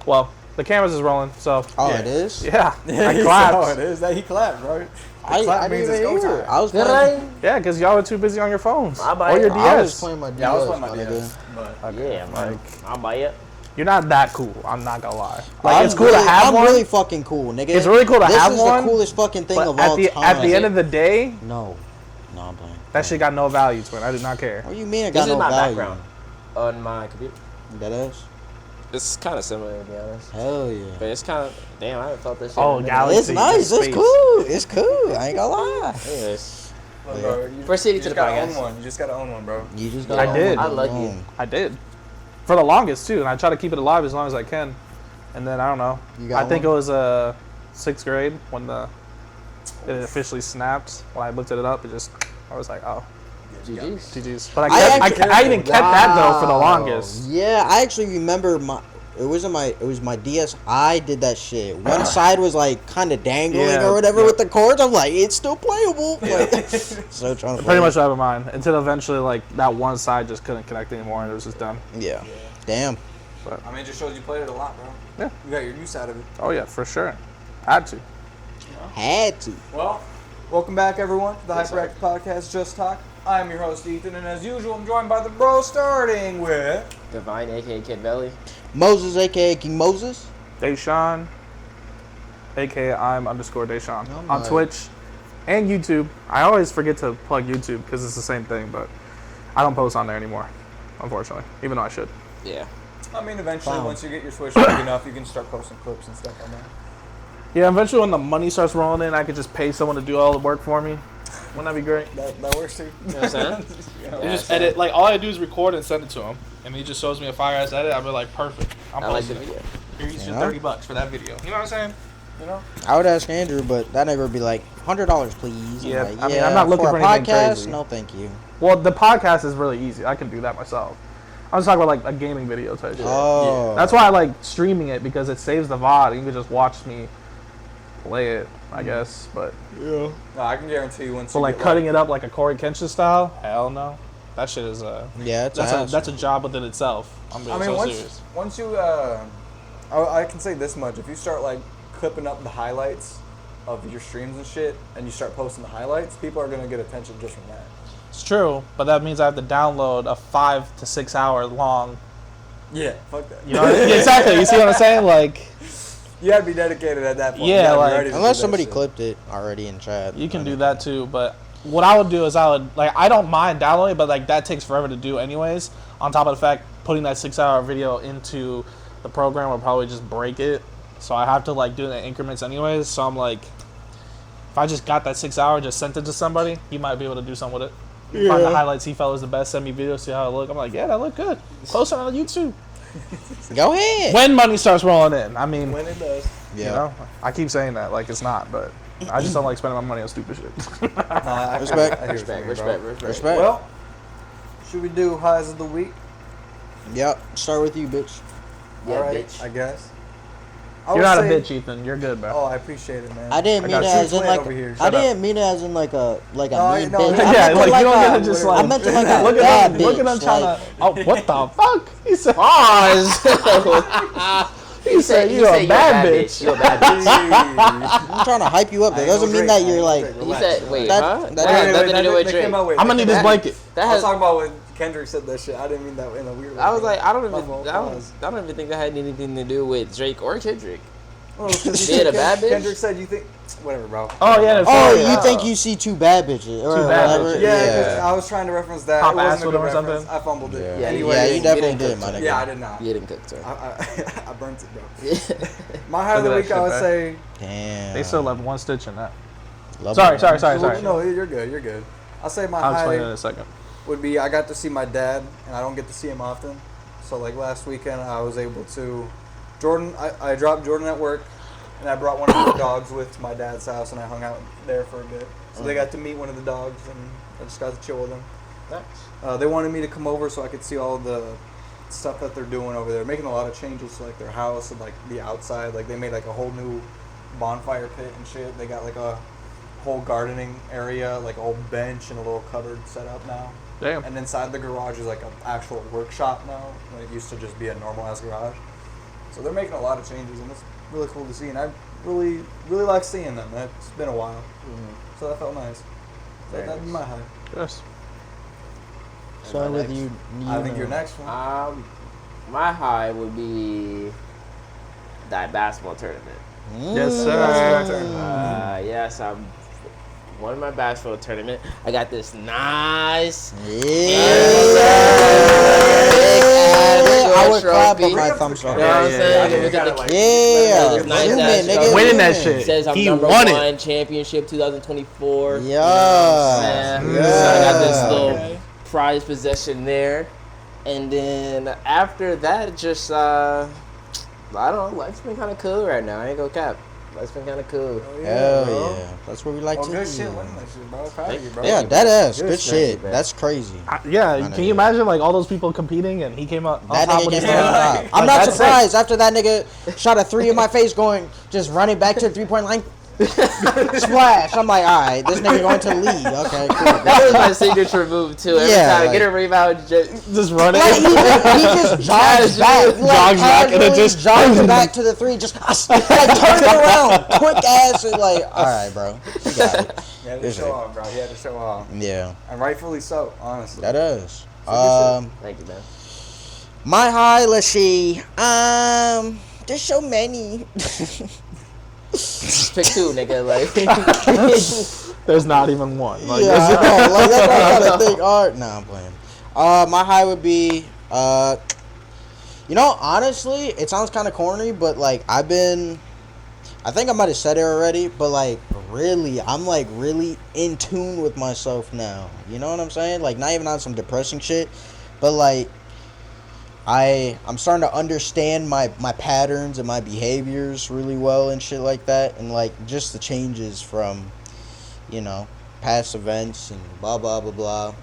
Well, the cameras is rolling, so. Oh, it is? Yeah. I clapped. Oh, it is. That he clapped, bro. I means didn't it's go even hear time. it. I was playing. Yeah, because y'all were too busy on your phones. I'll buy Or it. your DS. I was playing my DS. Yeah, I was playing my but DS. But Yeah, man. I'll buy it. You're not that cool. I'm not gonna lie. Like, it's cool to have I'm one. really fucking cool, nigga. It's really cool to have one. This is the coolest fucking thing but of all time. At the end of the day, No, I'm playing. that shit got no value to it. I do not care. What do you mean it This got is no my value? background on my computer. That is? It's kind of similar, to be honest. Hell yeah. But it's kind of... Damn, I haven't felt this shit. Oh, in a minute. Galaxy. It's nice. Space. It's cool. It's cool. I ain't gonna lie. Anyways. Look, bro, you Proceed to just the gotta podcast. own one. You just gotta own one, bro. You just got I did. I like you. I did. For the longest, too. And I try to keep it alive as long as I can. And then, I don't know. You got I think one? it was 6th grade when it officially snapped. When I looked it up, I was like, oh, GG's. GG's. But I even kept that, though, for the longest. Yeah, I actually remember it was my DS. I did that shit. One side was like kind of dangling Yeah, or whatever yeah. with the cords. I'm like, it's still playable. Like, so trying to play Pretty much it. out of mine. Until eventually, like, that one side just couldn't connect anymore, and it was just done. Yeah. Damn. I mean, it just shows you played it a lot, bro. Yeah. You got your use out of it. Oh, yeah, for sure. Had to. Had to. Well, welcome back, everyone, to the HyprActive Podcast, Just Talk. I'm your host, Ethan, and as usual, I'm joined by the bro, starting with... Divine, a.k.a. Kid Veli. Moses, aka King Moses. Deshaun, a.k.a. I'm_Deshaun. Oh on my. Twitch and YouTube. I always forget to plug YouTube because it's the same thing, but I don't post on there anymore, unfortunately, even though I should. Yeah. I mean, eventually, Wow. once you get your Switch big enough, you can start posting clips and stuff on there. Yeah, eventually when the money starts rolling in, I could just pay someone to do all the work for me. Wouldn't that be great? That works, too. You know what I'm saying? You just edit, like, all I do is record and send it to him, and he just shows me a fire-ass edit. I'll be like, perfect. I'm I like the posting it. video. Here's your Yeah. $30 for that video. You know what I'm saying? You know? I would ask Andrew, but that nigga would be like, $100, please. Yeah, I'm like, I mean, I'm not looking for a anything podcast. crazy. No, thank you. Well, the podcast is really easy. I can do that myself. I was talking about, like, a gaming video type shit. Oh, That's why I like streaming it, because it saves the VOD. You can just watch me play it, I guess. But No, I can guarantee you once for you like get, cutting it up like a Corey Kenshin style, hell no. That shit is yeah, it's that's a job within itself. I'm being I mean, so once serious. once you, I can say this much: if you start like clipping up the highlights of your streams and shit, and you start posting the highlights, people are gonna get attention just from that. It's true, but that means I have to download a 5 to 6 hour long. Yeah, fuck that. You know exactly. You see what I'm saying? Like You gotta be dedicated at that point. Yeah, You gotta be like- ready to do Unless that somebody shit. clipped it already in chat. you can do that too, but what I would do is I would like I don't mind downloading, but like that takes forever to do anyways. On top of the fact putting that 6 hour video into the program will probably just break it. So I have to like do it in increments anyways. So I'm like, if I just got that 6 hour, just sent it to somebody, he might be able to do something with it. Find the highlights he felt was the best, send me videos, see how it look. I'm like, yeah, that look good. Post it on YouTube. Go ahead. When money starts rolling in. I mean, When it does. Yeah. you know, I keep saying that like it's not, but I just don't like spending my money on stupid shit. Nah, I Respect. hear what you mean, Respect. bro. Respect. Well, should we do highs of the week? Yep. Start with you, bitch. Yeah, All right, bitch. I guess. I You're would not a say- bitch, Ethan. You're good, bro. Oh, I appreciate it, man. I didn't mean got it you. as in like Over here. I Shut didn't mean it as in like a No, mean no, bitch. yeah, I meant like to you don't a- get to just like. I meant to like a look bad at him, look at him bitch, trying like- to. Oh, what the fuck? He said. Pause. He said you a bad bitch. You a bad bitch. I'm trying to hype you up. That doesn't mean that you're like. He said, wait, That- huh? that- That has nothing to do with They Drake. came out with- I'm gonna need this That- blanket. That I was has. talking about when Kendrick said that shit. I didn't mean that in a weird way. I was like, I don't My even. fault. I don't even think that had anything to do with Drake or Kendrick. Oh, Being a bad bitch? Kendrick said you think. Whatever, bro. Oh yeah. Oh, yeah. you think you see two bad bitches? Or Two bad whatever? bitches. Yeah, 'cause I was trying to reference that. Pop It wasn't ass a with good him or reference. something? I fumbled it. Yeah, Anyway, Yeah, you you definitely didn't did, my cook, nigga. Yeah, I did not. You didn't cook, sir. I burnt it, bro. Yeah. My high of the Look at week, that I would shit, say. Damn. They still left one stitch in that. Love Sorry, it. sorry. No, you're good. You're good. I'll say my I'll explain it in high a second. would be I got to see my dad, and I don't get to see him often. So like last weekend, I was able to. Jordan, I dropped Jordan at work, and I brought one of the dogs with to my dad's house, and I hung out there for a bit. So they got to meet one of the dogs, and I just got to chill with them. Nice. They wanted me to come over so I could see all the stuff that they're doing over there, making a lot of changes to like their house and like the outside. Like they made like a whole new bonfire pit and shit. They got like a whole gardening area, like a whole bench and a little cupboard set up now. Damn. And inside the garage is like an actual workshop now. When it used to just be a normal ass garage. So they're making a lot of changes, and it's really cool to see. And I really like seeing them. It's been a while, so that felt nice. So that'd be my high. Yes. So with you, I think your next one. My high would be that basketball tournament. Yes, sir. Yes, I'm won my basketball tournament. I got this nice. I would clap with my thumbs up. You know what I'm saying? Nigga. Winning that shit. Says I'm He number won one it. championship 2024. Yeah. So I got this little prize possession there. And then after that, just, I don't know, life's been kind of cool right now. I ain't gonna cap. Life's been kind of cool. Hell yeah. That's what we like to Good do. shit winning that shit, bro. Proud of you, bro. Yeah, that is. Good shit. man. That's crazy. Can you imagine like all those people competing and he came out on That top nigga with his came on hand? top. I'm not that's surprised after that nigga shot a 3 in my face just running back to the 3-point line. Splash. I'm like, all right, this nigga going to the lead. Okay, cool. That was my signature move, too. Every time I get a rebound, just running. Like, he just jogs back. Jogs back and it just jogs back to the 3. Just like turns around. Quick ass. And like, all right, bro. You got it. He had to show off, bro. He had to show off. Yeah. And rightfully so, honestly. That is. Thank you, man. My high, let's see. There's so many. Just pick 2, nigga. Like, There's not even one. Like, yeah, I know. Like, that's what I'm trying to think. Nah, I'm playing. My high would be, honestly, it sounds kind of corny, but, like, I think I might have said it already, but, like, really, I'm, like, really in tune with myself now. You know what I'm saying? Like, not even on some depressing shit, but, like, I'm starting to understand my patterns and my behaviors really well and shit like that, and like just the changes from, past events and blah blah blah blah,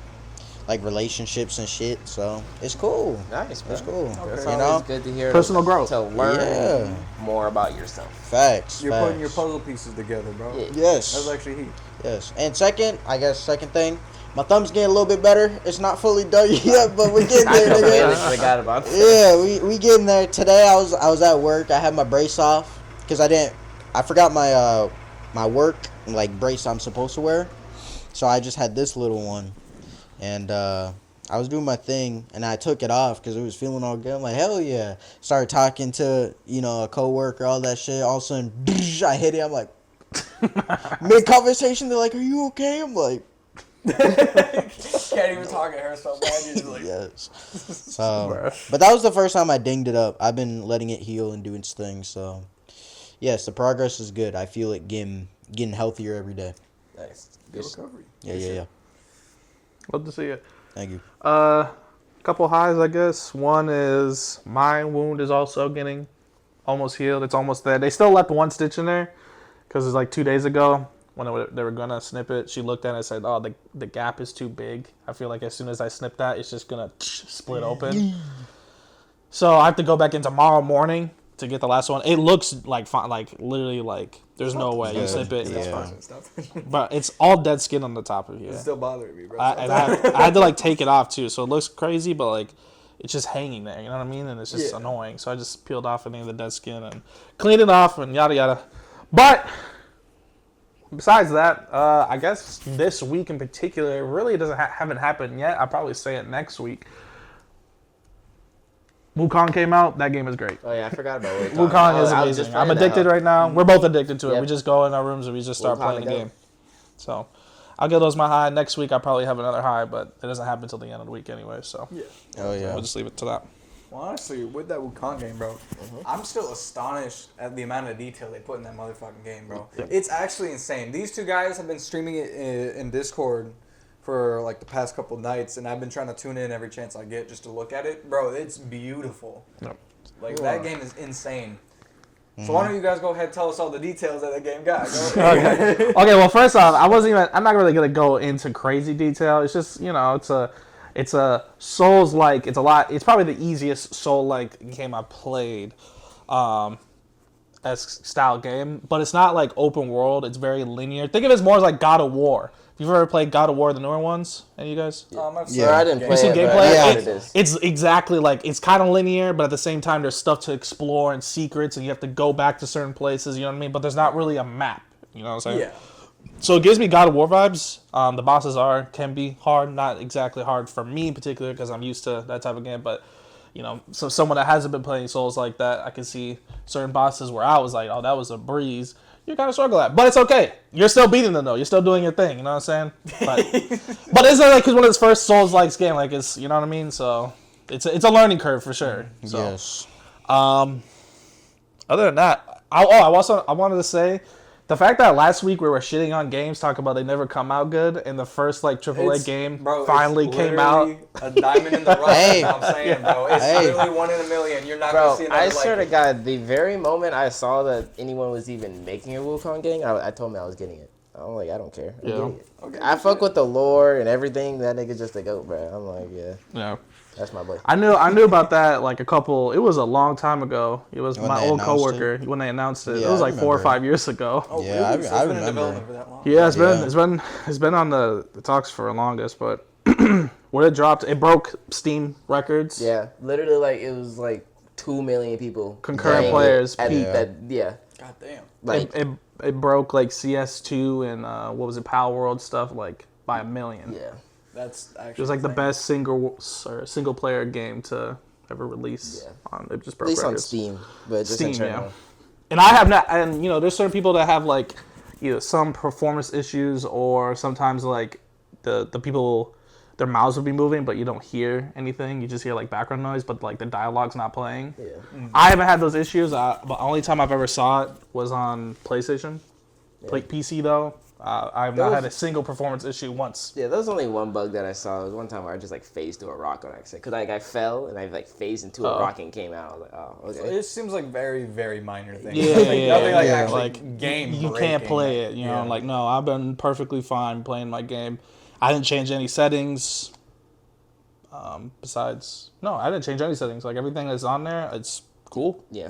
like relationships and shit. So it's cool. nice, man. It's cool. It's You always know, good to hear Personal growth. to learn Yeah. more about yourself. facts. You're facts. putting your puzzle pieces together, bro. Yeah. Yes. That's actually heat. Yes. And second thing, my thumb's getting a little bit better. It's not fully done yet, but we're getting there, nigga. Forgot about that. Yeah, we getting there. Today I was at work. I had my brace off because I forgot my my work like brace I'm supposed to wear. So I just had this little one, and I was doing my thing, and I took it off because it was feeling all good. I'm like, hell yeah! Started talking to a coworker, all that shit. All of a sudden, I hit it. I'm like, mid conversation, they're like, "Are you okay?" I'm like. Can't even talk at her so bad. You're just like, Yes. So, but that was the first time I dinged it up. I've been letting it heal and doing its thing. So, yes, the progress is good. I feel it getting healthier every day. Nice. good recovery. Yeah. Love to see it. Thank you. Couple highs, I guess. One is my wound is also getting almost healed. It's almost there. They still left one stitch in there because it's like 2 days ago when they were gonna snip it. She looked at it and said, "Oh, the gap is too big. I feel like as soon as I snip that, it's just gonna split open." So I have to go back in tomorrow morning to get the last one. It looks like fine, like literally like there's no way you snip it. Yeah. But it's all dead skin on the top of here. It's still bothering me, bro. And I had to like take it off too, so it looks crazy, but like it's just hanging there. You know what I mean? And it's just annoying. So I just peeled off any of the dead skin and cleaned it off and yada yada. But besides that, I guess this week in particular, it really haven't happened yet. I'll probably say it next week. Wukong came out. That game is great. Oh yeah, I forgot about it. Wukong is amazing. I'm addicted right now. We're both addicted to it. Yep. We just go in our rooms and we just start playing the go. game. So I'll give those my high. Next week I'll probably have another high, but it doesn't happen until the end of the week anyway. So Oh yeah. we'll just leave it to that. Well, honestly, with that Wukong game, bro, I'm still astonished at the amount of detail they put in that motherfucking game, bro. Yeah. It's actually insane. These two guys have been streaming it in Discord for like the past couple nights, and I've been trying to tune in every chance I get just to look at it. Bro, it's beautiful. Yep. Like, that game is insane. So why don't you guys go ahead and tell us all the details that the game got? Okay. Well, first off, I'm not really gonna go into crazy detail. It's just, it's a Souls-like. It's probably the easiest Soul-like game I've played, as style game. But it's not like open world. It's very linear. Think of it as more like God of War You've ever played God of War, the newer ones? Any of you guys? Yeah. I didn't play You seen it, gameplay? but I know what Yeah. it is. It's exactly like, it's kind of linear, but at the same time, there's stuff to explore and secrets, and you have to go back to certain places, you know what I mean? But there's not really a map, you know what I'm saying? Yeah. So it gives me God of War vibes. The bosses can be hard, not exactly hard for me in particular, because I'm used to that type of game, but, you know, so someone that hasn't been playing Souls like that, I can see certain bosses where I was like, oh, that was a breeze. You're kind of struggle at, but it's okay. You're still beating them though. You're still doing your thing. You know what I'm saying? But it's like one of his first Souls-like game. Like it's, you know what I mean. So it's a learning curve for sure. So, Yes. Other than that, I wanted to say the fact that last week we were shitting on games, talking about they never come out good, and the first like AAA game finally came out. A diamond in the rough. Hey. That's what I'm saying, bro. It's literally 1 in a million. You're not gonna see another I swear to it. God, the very moment I saw that anyone was even making a Wukong game, I told me I was getting it. I'm like, I don't care. I'm getting it. Okay. I fuck with the lore and everything. That nigga's just a goat, bro. I'm like, Yeah. that's my boy. I knew about that like it was a long time ago. It was When my they old announced coworker when they announced it. Yeah, it was I like 4 or remember. 5 years ago. Oh, Yeah, really? So I it's been in remember. development for that long. Yeah, Yeah. it's been on the talks for the longest, but when it dropped, it broke Steam records. Yeah, literally, like it was like 2 million people Concurrent playing players it at peaked. that. Yeah, God damn. like It broke like CS2 and what was it, Power World stuff like by 1 million. yeah. That's actually. It was like the best single player game to ever release. Yeah. It just At broke least on records. Steam, but just Steam, in general. yeah. And I have not, and you know, there's certain people that have like, you know, some performance issues, or sometimes like the people, their mouths will be moving, but you don't hear anything. You just hear like background noise, but like the dialogue's not playing. Yeah. I haven't had those issues. But the only time I've ever saw it was on PlayStation. PC though, I've not had a single performance issue once. Yeah, there was only one bug that I saw. It was one time where I just like phased through a rock on accident. Cause like I fell and I like phased into a rock and came out. I was like, oh, okay. It seems like very, very minor things. Yeah, Nothing like yeah. actually Like game. you can't play it. You know, Yeah. like no, I've been perfectly fine playing my game. I didn't change any settings. Besides, no, I didn't change any settings. Like everything that's on there, it's cool. Yeah.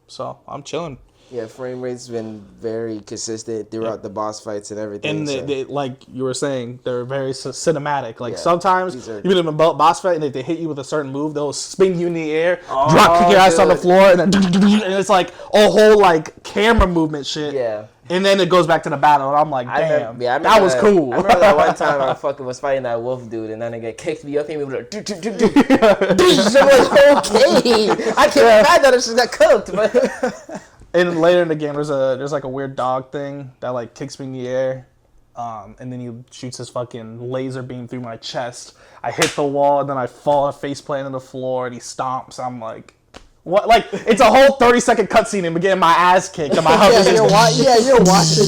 So I'm chilling. Yeah, frame rate's been very consistent throughout the boss fights and everything. And so. they, like you were saying, they're very cinematic. Like Yeah, sometimes, these are- even in a boss fight, and if they hit you with a certain move, they'll spin you in the air, Oh, drop kick your ass on the dude. floor, and then and it's like a whole like camera movement shit. Yeah. And then it goes back to the battle, and I'm like, damn, I remember that was cool. I remember that one time I fucking was fighting that wolf dude, and then nigga kicked me up, and he was like, do. I'm like, okay. I can't imagine that I just got cooked, but. And later in the game, there's like a weird dog thing that like kicks me in the air, and then he shoots his fucking laser beam through my chest. I hit the wall, and then I fall face plant on the floor, and he stomps. I'm like, what? Like it's a whole 30-second cutscene and me getting my ass kicked, and my husband You're watching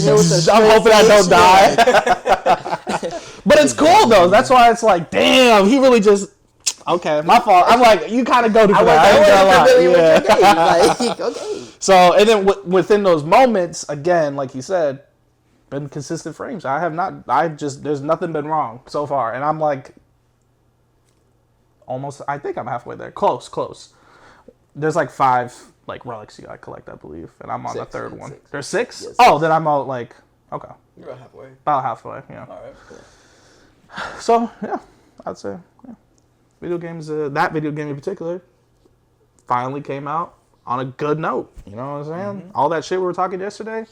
it with the I'm hoping I don't die. But it's cool though. That's why it's like, damn, he really just. Okay, my fault. I'm like, you kind of go to that. I ain't gonna lie. Yeah. Like, okay. So, and then within those moments, again, like you said, been consistent frames. There's nothing been wrong so far. And I'm like, almost, I think I'm halfway there. Close. There's like 5, like, relics you gotta collect, I believe. And I'm on the 3rd one. 6. There's 6? Yes. Oh, then I'm out, like, okay. You're about halfway. About halfway, yeah. All right. Cool. So, yeah, I'd say, yeah. Video games, that video game in particular, finally came out on a good note. You know what I'm saying? All that shit we were talking yesterday.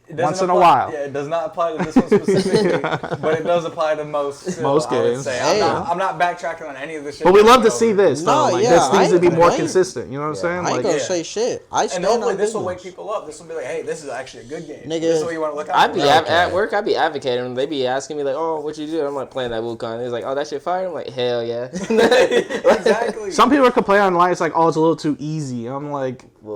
It Once doesn't in a apply- while. Yeah, it does not apply to this one specifically, but it does apply to most. Still, Most I would games. say. Hey. I'm not backtracking on any of this shit. But we that love to went see over. this, though. No, Like, yeah, this I needs to ain't be more complaining. consistent. You know what I'm saying? I ain't Like, gonna Yeah. say shit. I And stand hopefully on this will business. wake people up. This will be like, hey, this is actually a good game. Nigga. This is what you want to look out I'd for. be Right? at work. I'd be advocating. They be asking me like, "Oh, what you do?" I'm like playing that Wukong. He's like, "Oh, that shit fire." I'm like, "Hell yeah!" Exactly. some people are complaining online. It's like, oh, it's a little too easy. I'm like, Well,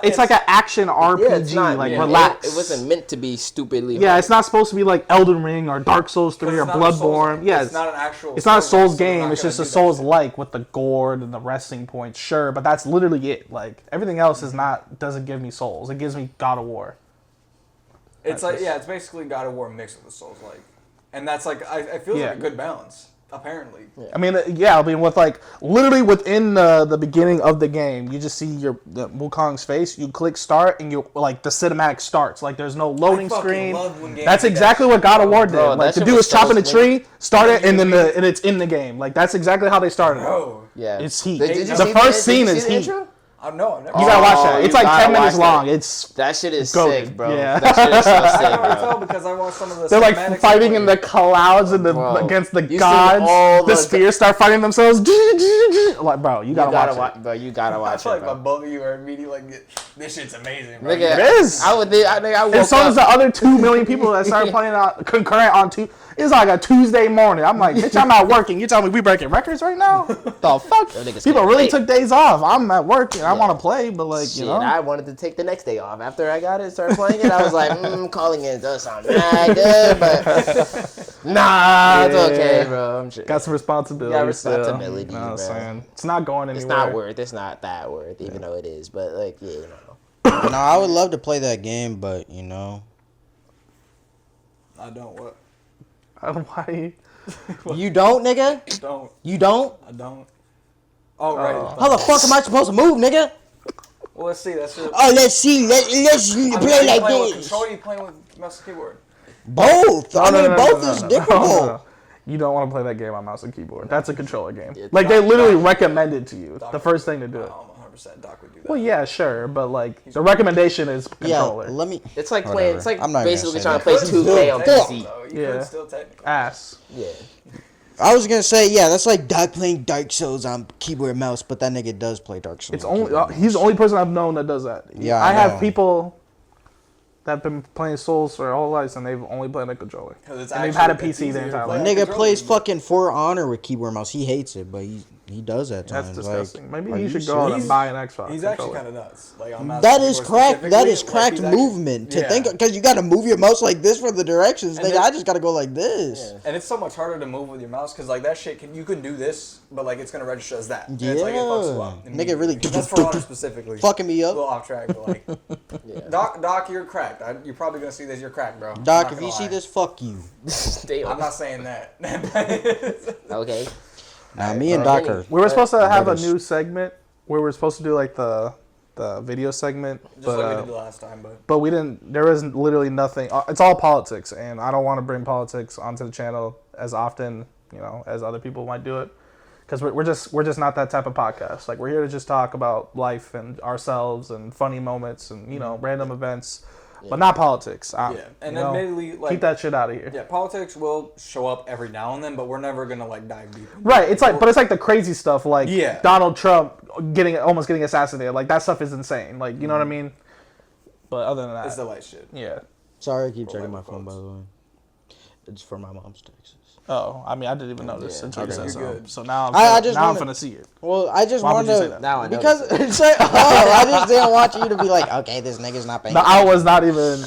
it's like an action RPG. yeah, it's not. Like, Yeah. relax. It wasn't meant to be stupidly. Yeah, hard. it's not supposed to be like Elden Ring or Dark Souls 3 or It's not a Souls Bloodborne. game. Yeah, it's not an actual. It's not a Souls so they're game. not It's gonna just a do that Souls-like with the gore and the resting points. Sure, but that's literally it. Like everything else doesn't give me Souls. It gives me God of War. shit. It's like it's basically God of War mixed with the Souls like, and that's like I feel like Yeah. a good balance Apparently. I mean, with like literally within the beginning of the game, you just see the Wukong's face. You click start, and you like the cinematic starts. Like there's no loading screen. That's exactly what God of War did. Like the dude was chopping a tree, started, and then and it's in the game. Like that's exactly how they started. Bro. Yeah, it's Heat. The first scene is Heat. No, I've never. You gotta watch that. It's like 10 minutes long. That shit is goated. sick, bro. Yeah. That shit is so sick, I can bro. tell because I watched some of the. They're like fighting in the clouds and against the gods. The spears start fighting themselves. Like, bro, you gotta watch it. Bro, you gotta watch it. I feel like my both of you are immediately like, this shit's amazing, bro. It is. I woke and so does the other 2 million people that started playing concurrent on two. It's like a Tuesday morning. I'm like, bitch, I'm not working. You tell me we breaking records right now? The fuck? People really took days off. I'm at work and I want to play, but like, shit, you know. I wanted to take the next day off. After I got it, started playing it, I was like, calling it does sound mad good, but nah, it's okay, bro. Got some responsibility. Got responsibility, you know what I'm bro. saying? It's not going anywhere. It's not that worth, even though it is. But like, yeah, you know. No, I would love to play that game, but you know. I don't. What? Why? You don't, nigga? Don't. You don't? I don't. Oh, right. How the fuck am I supposed to move, nigga? Well, let's see. That's your... Oh, let's see. Let's play like this. Control, you playing with mouse and keyboard? Both. Both is difficult. No. You don't want to play that game on mouse and keyboard. That's a controller game. Like, they literally recommend it to you. The first thing to do it. I'm 100% Doc would do that. Well, yeah, sure, but like the recommendation is controller. Yeah, let me. It's like playing. It's like basically trying to play play 2K on PC. You could still technically. Ass. Yeah. I was gonna say, yeah, that's like Doc playing Dark Souls on keyboard and mouse, but that nigga does play Dark Souls. It's only he's the only person I've known that does that. Yeah, I have people that have been playing Souls for their whole lives and they've only played a controller. And they've had a PC the entire life. Nigga plays fucking For Honor with keyboard and mouse. He hates it, but he does at times. That's disgusting. Like, maybe he should go out and buy an Xbox. He's actually kind of nuts. Like on mouse that is crack. That is like, cracked movement to think, because you got to move your mouse like this for the directions. Nigga, I just got to go like this. Yeah. And it's so much harder to move with your mouse because like that shit you can do this, but like it's gonna register as that. Yeah, it's like it fucks you up. Nigga, really. That's For Honor specifically. Fucking me up. A little off track, but like, Doc, you're cracked. You're probably gonna see this. You're cracked, bro. Doc, if you see this, fuck you. I'm not saying that. Okay. Now, me and Doc are. We were supposed to have a new segment where we were supposed to do like the video segment, Just like we did the last time, but we didn't. There was literally nothing. It's all politics, and I don't want to bring politics onto the channel as often, you know, as other people might do it, because we're just not that type of podcast. Like, we're here to just talk about life and ourselves and funny moments and, you know, random events. But not politics. And admittedly, like, keep that shit out of here. Yeah, politics will show up every now and then, but we're never gonna like dive deep. Right. It's like, but it's like the crazy stuff, like Donald Trump almost getting assassinated. Like, that stuff is insane. Like, you know what I mean? But other than that, it's the light shit. Yeah. Sorry, I keep checking my phone, by the way. It's for my mom's texts. Oh, I mean, I didn't even notice until you said so. So now I'm gonna see it. Well, I just wanted to. Why would you say that? Now I know. Because I just didn't want you to be like, okay, this nigga's not paying. No, I was not even.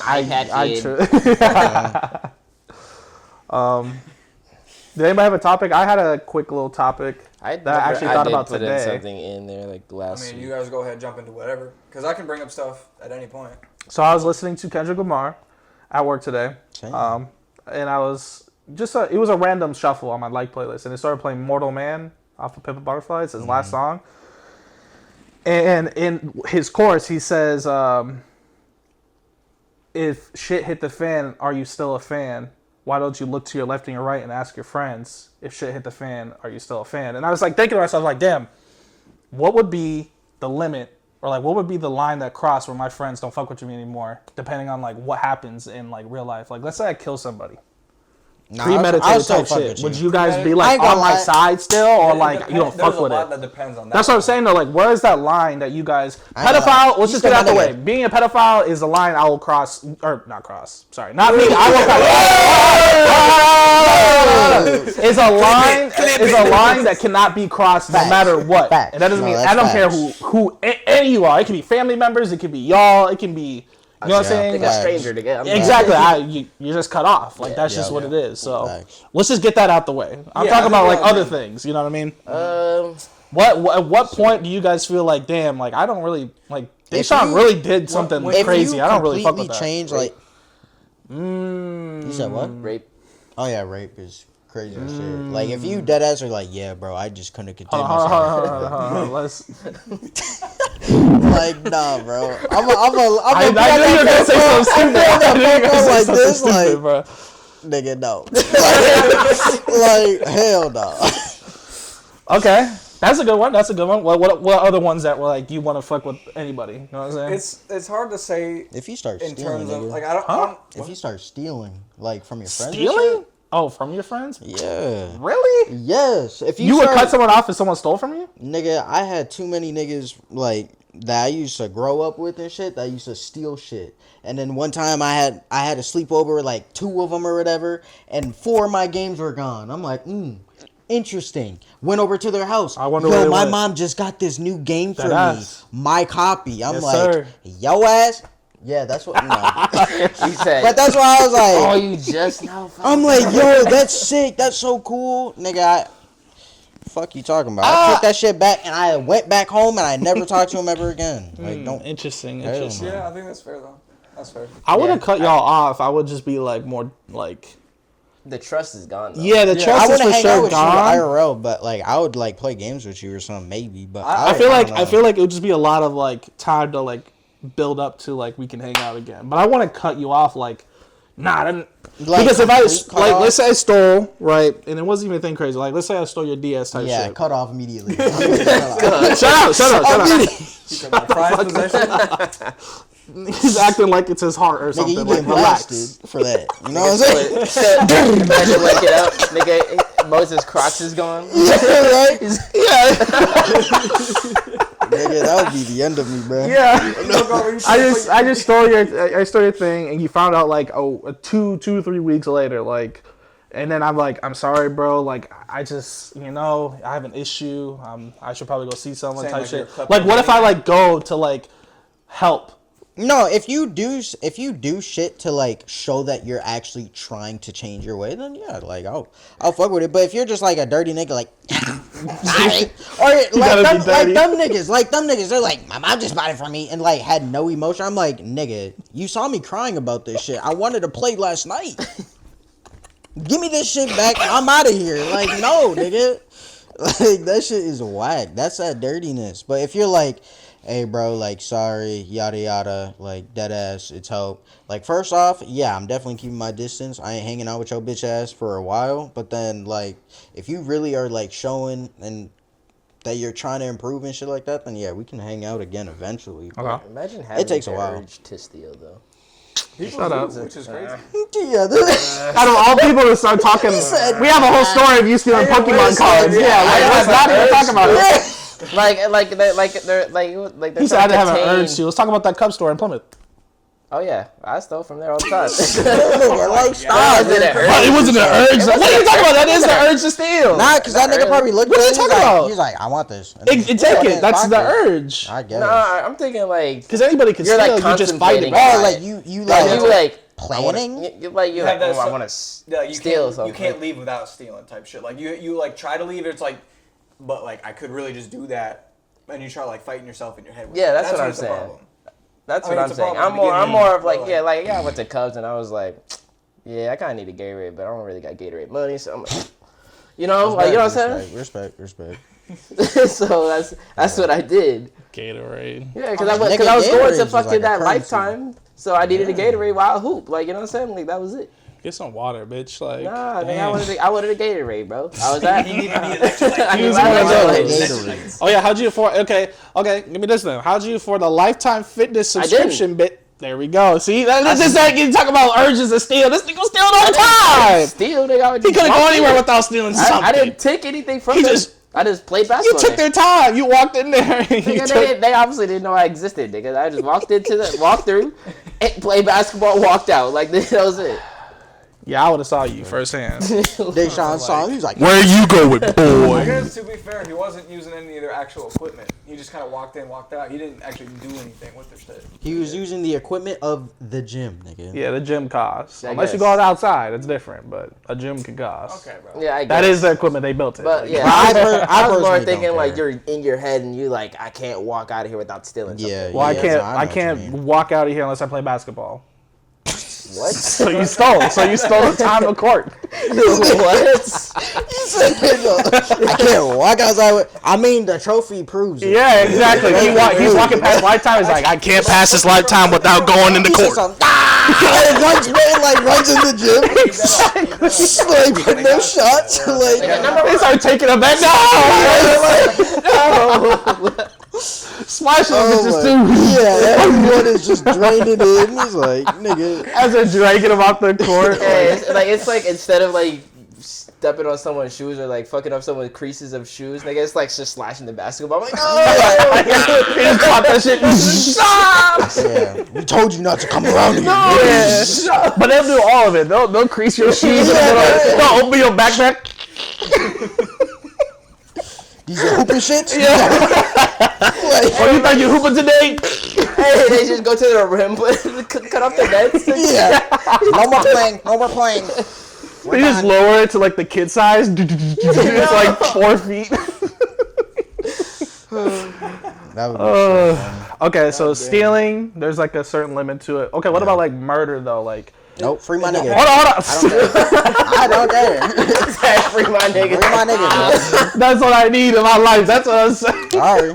Did anybody have a topic? I had a quick little topic that I actually thought about today. I did put something in there like the last. I mean, you guys go ahead and jump into whatever, because I can bring up stuff at any point. So I was listening to Kendrick Lamar at work today, and I was just it was a random shuffle on my like playlist, and it started playing "Mortal Man" off of Pimp a Butterfly. It's his last song, and in his chorus he says, "If shit hit the fan, are you still a fan? Why don't you look to your left and your right and ask your friends? If shit hit the fan, are you still a fan?" And I was like thinking to myself, like, damn, what would be the limit, or like what would be the line that crossed where my friends don't fuck with me anymore, depending on like what happens in like real life. Like, let's say I kill somebody. Premeditated type shit. Would you guys be like on my side still, or like you don't fuck with it? That depends on that. That's what I'm saying though. Like, where is that line that you guys pedophile? Let's just get out the way. Being a pedophile is a line I will cross, or not cross. Sorry, not me. I will cross. Is a line that cannot be crossed no matter what. And that doesn't mean I don't care who any you are. It can be family members. It can be y'all. It can be. You know what I'm saying? Like a stranger to get. Exactly. You're just cut off. Like, that's just what it is. So let's just get that out the way. I'm talking about like other things. You know what I mean? At what point do you guys feel like, damn, like I don't really like Deshaun really did something crazy. I don't really fuck with that. Change like. You said what? Rape. Oh yeah, rape is crazy shit. Like, if you dead ass are like, yeah, bro, I just couldn't contain Hold myself. on. Let's. Like, nah, bro. I'm I knew you were gonna say something stupid. I knew you were gonna say like something this, stupid, like, bro. nigga, no. Like, hell no. Okay, that's a good one. That's a good one. What other ones that were like you want to fuck with anybody? You know what I'm saying? It's hard to say If you start in stealing, terms of nigga. like I don't. If you start stealing, like, from your friends and Stealing? Oh, from your friends? shit, yeah. Really? Yes. If You would cut someone off if someone stole from you? Nigga, I had too many niggas, like, that I used to grow up with and shit, that used to steal shit. And then one time I had a sleepover, like, 2 of them or whatever, and 4 of my games were gone. I'm like, interesting. Went over to their house. I wonder where they my went. mom just got this new game for That me. ass. My copy. I'm Yes, like, sir. yo ass? Yeah, that's what, She said, But that's why I was like, oh, you just now found I'm like, yo, that's sick. That's so cool. Nigga, fuck you talking about? I took that shit back and I went back home and I never talked to him ever again. Like, don't. Interesting. Hell Interesting. no. Yeah, I think that's fair though. That's fair. I wouldn't Yeah. cut y'all off. I would just be like more like. the trust is gone, though. Yeah, the I trust is wouldn't for hang out sure with you gone. IRL, but like I would like play games with you or something maybe. But I feel don't like know. it would just be a lot of like time to like build up to like we can hang out again. But I want to cut you off like, nah. Then, Like, because if I complete cut like, off? let's say I stole right, and it wasn't even a thing crazy. Like, let's say I stole your DS type Yeah, shit. cut off immediately. Shut up. Prized possession. He's acting like it's his heart or Nigga, something. you Like, get relax. blasted for that. You know what I'm saying? Imagine wake it up, nigga. Moses Crocs is gone. Right? Yeah, Nigga, that would be the end of me, bro. yeah. I just stole your thing, and you found out like 2-3 weeks later, like, and then I'm like, I'm sorry, bro. Like, I just, I have an issue. I should probably go see someone Saying, type like, you're shit. a Like, what if I like go to like help? No, if you do shit to like show that you're actually trying to change your way, then yeah, like I'll fuck with it. But if you're just like a dirty nigga, like, alright, or them niggas, they're like, my mom just bought it for me and like had no emotion. I'm like, nigga, you saw me crying about this shit. I wanted to play last night. Give me this shit back. I'm out of here. Like, no, nigga. Like, that shit is whack. That's that dirtiness. But if you're like, hey, bro, like, sorry, yada, yada, like, dead ass, it's hope. Like, first off, yeah, I'm definitely keeping my distance. I ain't hanging out with your bitch ass for a while. But then, like, if you really are, like, showing and that you're trying to improve and shit like that, then, yeah, we can hang out again eventually. Okay. Imagine having takes a the while. urge to steal, though. Shut up. Which is crazy. Yeah, Out of all people to start talking, we have a whole story of you stealing Pokemon cards. Yeah, like, let's not even talk about it. They're He said I didn't have an contain- urge to. Let's talk about that cup store in Plymouth. Oh yeah, I stole from there all the time. nigga, like, stop. Was it an urge? But it wasn't an urge. What are you talking about? That is the urge to steal. Nah, because that nigga probably looked What at are it. you talking about? He's like, I want this. And Take he put in it. his That's the pocket. urge. I guess. Nah, I'm thinking like Because anybody can You're, steal. like, You just fight it contemplating. back. Oh, like you planning? you're like You have that I so- want to Yeah, you steal can't, something. You can't leave without stealing type shit. Like you like try to leave. It's like, but like I could really just do that, and you try like fighting yourself in your head. With Yeah, it. that's what when I'm it's a saying. problem. That's I mean, what it's I'm a saying. problem I'm in the more of beginning, like but, I went to Cubs and I was like, yeah, I kind of need a Gatorade, but I don't really got Gatorade money, so I'm like, you know what I'm saying? Respect. So that's what I did. Gatorade. Yeah, because I Nigga, was going Gatorade's to was fucking like a that currency. Lifetime, so I needed a Gatorade while I hoop. Like, you know what I'm saying? Like, that was it. Get some water, bitch. Like, Nah, nigga, damn. I wanted a Gatorade, bro. I was at. You need to be an electrolyte. I Use was one of at- those. Gatorade. Oh yeah, how'd you afford? Okay, give me this then. How'd you afford the Lifetime Fitness I didn't. subscription bit? There we go. See, that's just like you talk about urges to steal. This nigga stealing all the time. Steal, nigga. I would He just couldn't walk go anywhere in. without stealing something. I didn't take anything from He them. just- I just played You basketball. took their time. You walked in there. And you Nigga, took, they obviously didn't know I existed, nigga. I just walked through, and played basketball, walked out. Like, that was it. yeah, I would have saw you firsthand. Deshaun saw him. He was like, Where you going, boy? I guess to be fair, he wasn't using any of their actual equipment. He just kind of walked in, walked out. He didn't actually do anything with their shit. he was using the equipment of the gym, nigga. Yeah, the gym costs. I Unless you guess. go outside, it's different. But a gym can cost. Okay, bro. Yeah, I guess. That is the equipment they built it. But Like, yeah, I I was more personally thinking don't like care. you're in your head and you like I can't walk out of here without stealing something. Yeah. Well, yeah, I can't. I know I what can't you mean. walk out of here unless I play basketball. What? So you stole. So you stole the time of court. What? You said, I can't walk outside with. I mean, the trophy proves it. Yeah, exactly. He's walking past Lifetime. He's like, I can't pass this Lifetime without going in the court. Runs in the gym. Like, putting them shots. Like, They start taking him back. No! Smash him bitches too. Yeah, everyone is just draining in. He's like, nigga. As they're dragging him off the court. Yeah, it's like instead of like stepping on someone's shoes or like fucking up someone's creases of shoes, nigga, it's like just slashing the basketball. I'm like, oh! He just caught that shit. Stop! Yeah, we told you not to come around here. No. Yeah. But they'll do all of it. They'll crease your shoes. They'll open your backpack. These are hooping shits? Yeah. Oh, you thought you hooping today? Hey, they just go to the rim, cut off the nets. Yeah. No more playing. No more playing. They just lower it to like the kid size. It's like 4 feet. That would be so funny. Okay, so stealing, there's like a certain limit to it. Okay, what about like murder though? Like, nope, free my nigga. hold on. I don't care. Free my nigga. Free my nigga. That's what I need in my life. That's what I'm saying. Sorry.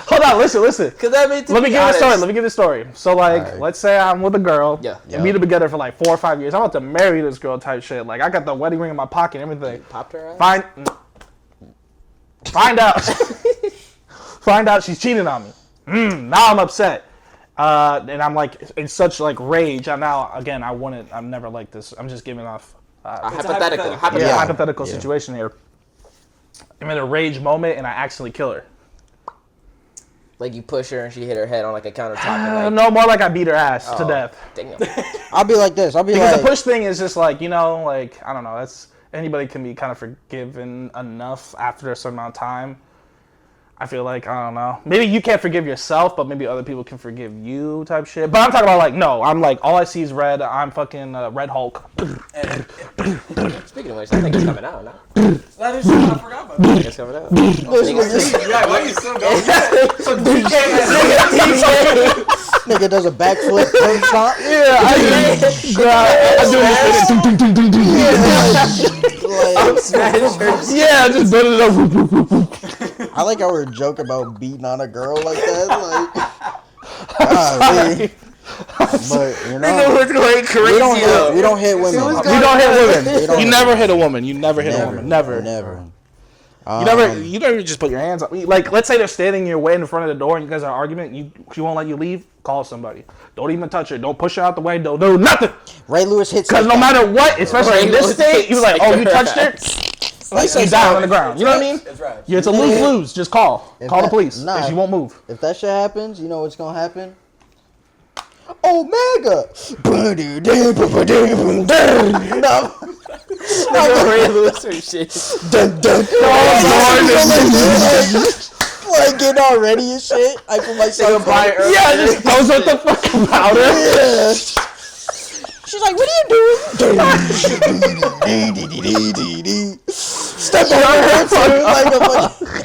Hold on, listen. Cause I mean, Let me give you the story. So like, Alright. let's say I'm with a girl. Yeah. And we've been together for like 4 or 5 years. I'm about to marry this girl type shit. Like I got the wedding ring in my pocket and everything. Popped her ass? Find out she's cheating on me. Now I'm upset. And I'm like in such like rage. Now again, I'm never like this. I'm just giving off a hypothetical hypothetical situation here. I'm in a rage moment and I accidentally kill her. Like you push her and she hit her head on like a countertop. And, No, more like I beat her ass to death. Damn. I'll be like this. Because the push thing is just like, like, I don't know, that's anybody can be kind of forgiven enough after a certain amount of time. I feel like, I don't know. Maybe you can't forgive yourself, but maybe other people can forgive you type shit. But I'm talking about like, no, I'm like, all I see is red. I'm fucking Red Hulk. Speaking of which, that thing is coming out now. That is I forgot about that. It's coming out. Yeah, why you still going? So nigga does a backflip turn shot. Yeah, I do. Yeah, just build it up. I like how we're joking about beating on a girl like that. Like, but you know, we don't hit women. You never hit a woman. You never hit a woman. Never. You never just put your hands up. Like, let's say they're standing in your way in front of the door and you guys are arguing. She won't let you leave. Call somebody. Don't even touch her. Don't push her out the way. Don't do nothing. Ray Lewis hits. Because no matter what, especially in this state, you're like, oh, you touched her. Like, he's down on the ground. You know what I mean? That's right. Yeah, it's a lose-lose. Just call the police. And she won't move. If that shit happens, you know what's gonna happen? Omega. No, Ray Lewis or shit. Like getting all ready and shit. I put myself on. Yeah, just pose with the fucking powder. Yeah. She's like, what are you doing? Step on her head too, like a fucking.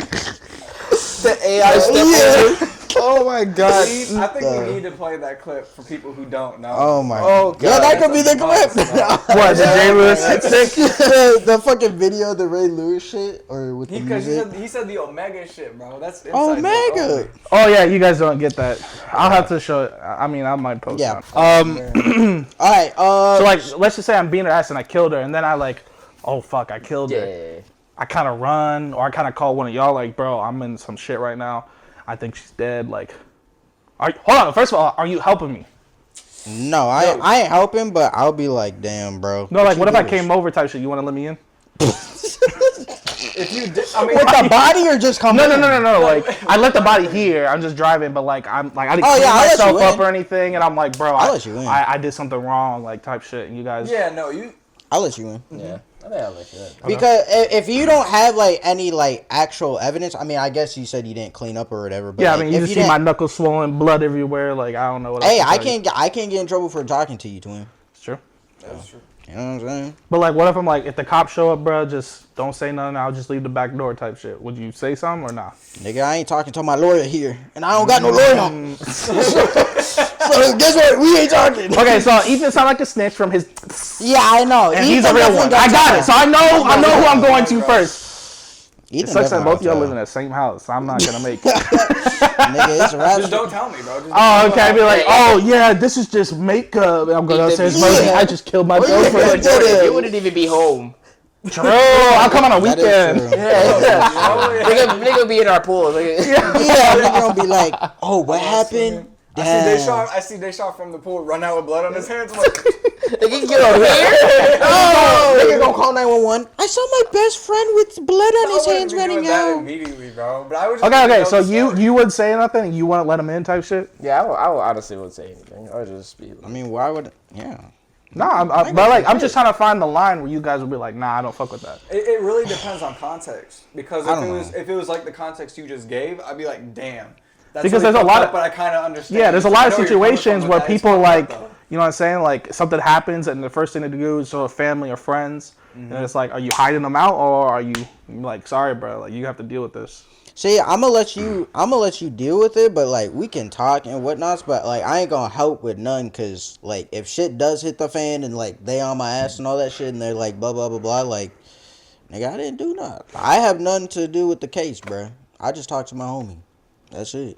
The AI step. Oh my god. I think we need to play that clip for people who don't know. Oh my god. Yeah, that could be the clip. What, the Ray Lewis stick? The fucking video of the Ray Lewis shit? Or with the music? He said the Omega shit, bro. That's inside Omega. Oh yeah, you guys don't get that. I'll have to show it. I mean, I might post it. Alright, so like, let's just say I'm beating her ass and I killed her, and then I like, oh fuck, I killed her. Yeah. I kind of run, or I kind of call one of y'all like, bro, I'm in some shit right now. I think she's dead. Like, hold on. First of all, are you helping me? No, I ain't helping, but I'll be like, damn, bro. No, like, what if I came over type shit? You want to let me in? If you did, I mean, with the body or just come in? No. Like, I let the body here. I'm just driving, but like, I didn't clean myself up or anything, and I'm like, bro, I'll let you in. I did something wrong, like type shit, and you guys. Yeah, no, I'll let you in. Yeah. I think I'll let you in. Because if you don't have like any like actual evidence, I mean, I guess you said you didn't clean up or whatever. But yeah, like, I mean, you just see my knuckles swollen, blood everywhere. Like, I don't know what. Hey, I can't get in trouble for talking to you, twin. It's true. that's true. You know what I'm saying? But like, what if I'm like, if the cops show up, bro, just don't say nothing. I'll just leave the back door type shit. Would you say something or not? Nigga, I ain't talking to my lawyer here, and I don't got no lawyer. So guess what? We ain't talking. Okay, so Ethan sound like a snitch from his. Yeah, I know. And he's a real one. I got it. So I know who I'm going to first. It sucks that both of y'all live in the same house. I'm not gonna make it. Nigga, it's rap. Just don't tell me, bro. Oh, okay. I'd be like, oh yeah, this is just makeup. I'm going upstairs. I just killed my girlfriend. You wouldn't even be home. True. I'll come on a weekend. Nigga be in our pool. Nigga gonna be like, oh, what happened? I see Deshaun from the pool run out with blood on his hands. I'm like, Nigga, get over here. Oh, nigga gonna call 911. I saw my best friend with blood on his hands running out. Immediately, bro. But I was okay. So you would say nothing? You wouldn't let him in, type shit? Yeah, I would honestly wouldn't say anything. I would just be. I mean, why would? Yeah. Nah, I'm just trying to find the line where you guys would be like, nah, I don't fuck with that. It really depends on context, because if it was like the context you just gave, I'd be like, damn. That's because really there's a lot of, but I kind of understand. Yeah, there's a lot of situations where people like, you know what I'm saying, like something happens and the first thing to do is show a family or friends, and it's like, are you hiding them out or are you like, sorry, bro, like you have to deal with this. See, I'm gonna let you deal with it, but like we can talk and whatnot. But like I ain't gonna help with none, cause like if shit does hit the fan and like they on my ass and all that shit, and they're like blah blah blah blah, like nigga, I didn't do nothing. I have nothing to do with the case, bro. I just talked to my homie. That's it.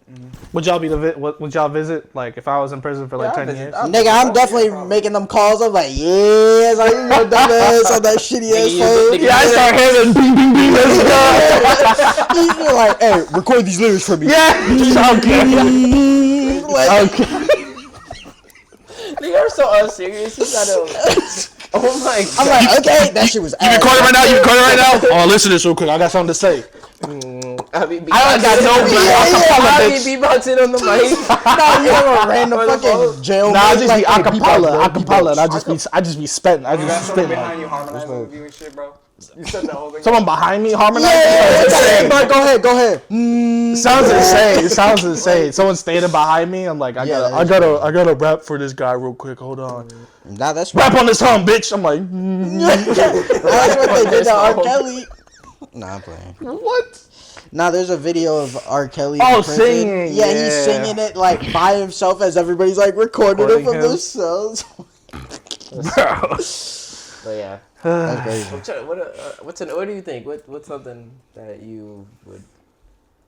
Would y'all would y'all visit, like if I was in prison for like 10 years? Nigga, I'm definitely making them calls. I'm like, yeah, like you know, dumbass on that shitty ass phone. Yeah, I start hearing bing bing bing. Let's go. He's like, hey, record these lyrics for me. Yeah. Okay. Like, They are so unserious. You gotta. Oh my god. I'm like, okay, that shit was. You recording right now? You recording right now? Oh, listen to this real quick. I got something to say. I don't got no beatboxing on the mic. No, you have a random fucking jail. Nah, I just be acapella, and I just be spitting. I just be spitting. Behind you harmonizing with you and shit, bro. You said that whole thing. Someone behind me harmonizing? Yeah, go ahead. Sounds insane. Someone standing behind me. I'm like, I gotta rap for this guy real quick. Hold on. Nah, that's rap on this home, bitch. I'm like, that's what they did to R. Kelly. Nah, I'm playing. What? Nah, there's a video of R. Kelly. Singing. Yeah, he's singing it like by himself as everybody's like recording it from their cells. But yeah. That's crazy. What do you think? What's something that you would?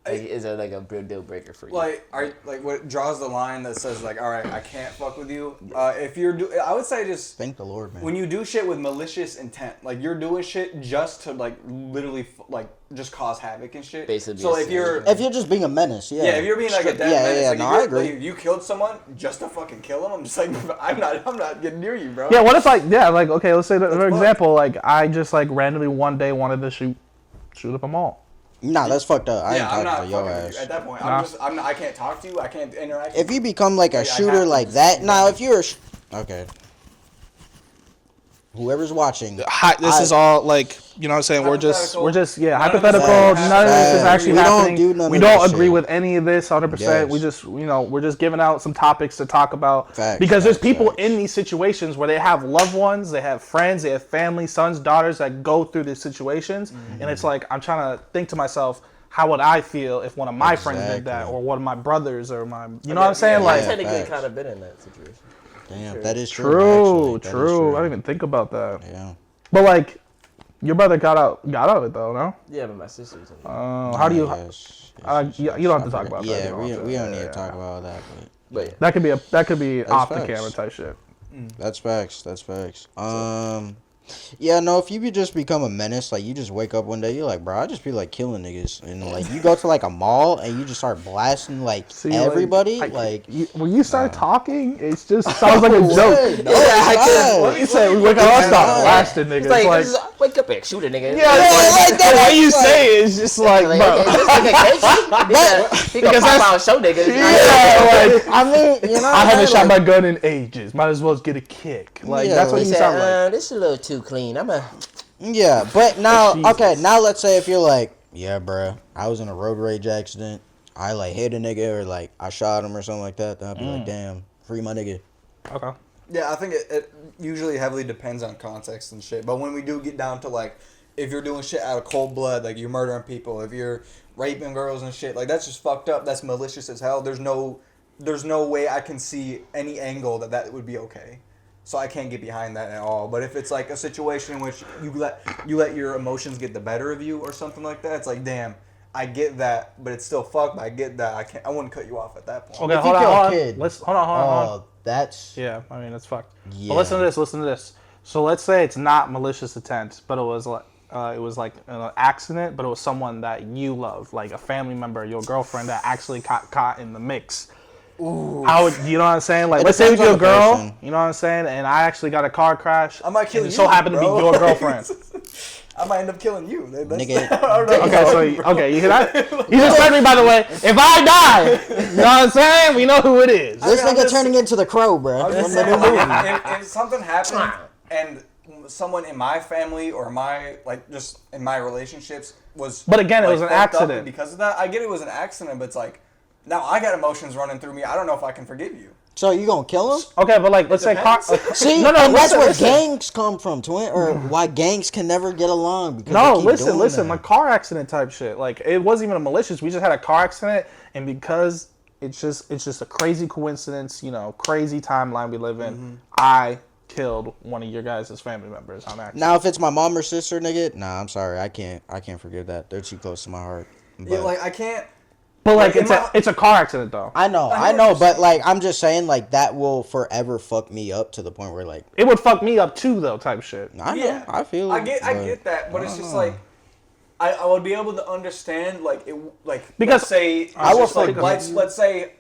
Like, is there like a real deal breaker for you? Like, what draws the line that says like, all right, I can't fuck with you. If you're I would say just thank the Lord, man. When you do shit with malicious intent, like you're doing shit just to like literally like just cause havoc and shit. Basically, so if you're just being a menace, yeah. Yeah, if you're being like a dead menace, like, no, I agree. Like, you killed someone just to fucking kill him. I'm just like, I'm not getting near you, bro. Yeah, what if like okay, let's say that, for example, like I just like randomly one day wanted to shoot up a mall. Nah, that's fucked up. I ain't I'm talking not to your ass. at that point. Nah. I can't talk to you. I can't interact. If you become like a shooter like that, now if you're okay. Whoever's watching, this is all like, you know what I'm saying, we're just hypothetical. None of this is actually happening. We don't agree with any of this 100%. Yes. We just, we're just giving out some topics to talk about. Because there's people in these situations where they have loved ones, they have friends, they have family, sons, daughters that go through these situations, and it's like I'm trying to think to myself, how would I feel if one of my friends did that, or one of my brothers, or my, you know what I'm saying? Like, technically kind of been in that situation. Damn, that is true. True. I didn't even think about that. Yeah. But like, your brother got out of it though, no? Yeah, but my sister's in it. How do you? You don't have to talk about that. Yeah, we don't need to talk about that. But yeah. That could be off the camera type shit. That's facts. Yeah, no, if you just become a menace, like you just wake up one day, you're like, bro, I just be like killing niggas, and like you go to like a mall and you just start blasting like everybody, when you start talking, it just sounds like a joke. You say we wake up and start blasting niggas. It's like wake up and shoot a nigga. Yeah, like the way you say it is just like, bro. He gonna pop out and show niggas. Yeah, like I mean, I haven't shot my gun in ages. Might as well get a kick. Like that's what you sound like. This is a little too clean. Yeah, but now, okay, now let's say if you're like, yeah, bro, I was in a road rage accident. I like hit a nigga or like I shot him or something like that. Then I'd be like, damn, free my nigga. Okay. Yeah, I think it usually heavily depends on context and shit. But when we do get down to like, if you're doing shit out of cold blood, like you're murdering people, if you're raping girls and shit, like that's just fucked up. That's malicious as hell. There's no there's no way I can see any angle that would be okay. So I can't get behind that at all. But if it's like a situation in which you let your emotions get the better of you or something like that, it's like, damn, I get that, but it's still fucked. But I get that. I wouldn't cut you off at that point. Okay, If hold you on, kill a hold on. kid, Hold on. That's Yeah, I mean, it's fucked. Yeah. But listen to this. So let's say it's not malicious intent, but it was like an accident, but it was someone that you love, like a family member, your girlfriend that actually got caught in the mix. Ooh. How would, you know what I'm saying? Like, It let's say depends with your on the girl, person. you know what I'm saying, and I actually got a car crash. I might kill and you. it so happened to be bro. your girlfriend. I might end up killing you. Nigga. Okay, you hear that? You just heard me, by the way. If I die, you know what I'm saying? We know who it is. This I'm nigga just- turning into the Crow, bro. I'm just From the saying, new like, movie. if something happened and someone in my family or just in my relationships was, But again, it like, was an fucked up, accident. and because of that, I get it was an accident, but it's like, now I got emotions running through me. I don't know if I can forgive you. So you gonna kill him? Okay, but like, let's say car. depends. See, No, and that's where listen. gangs come from, twin, or why gangs can never get along. Because No, they keep doing listen, that. like car accident type shit. Like it wasn't even a malicious. We just had a car accident, and because it's just a crazy coincidence, you know, crazy timeline we live in. Mm-hmm. I killed one of your guys' family members on accident. Now, if it's my mom or sister, nigga, nah, I'm sorry, I can't forgive that. They're too close to my heart. But Yeah, like I can't. But like Like, it's a car accident though. I know, I know what but you're like I'm just saying, like that will forever fuck me up to the point where like It would fuck me up too though, type shit. I know, Yeah, I feel. I it, get that, but it's just like. I would be able to understand Because let's say I will just like focus- lights. Let's say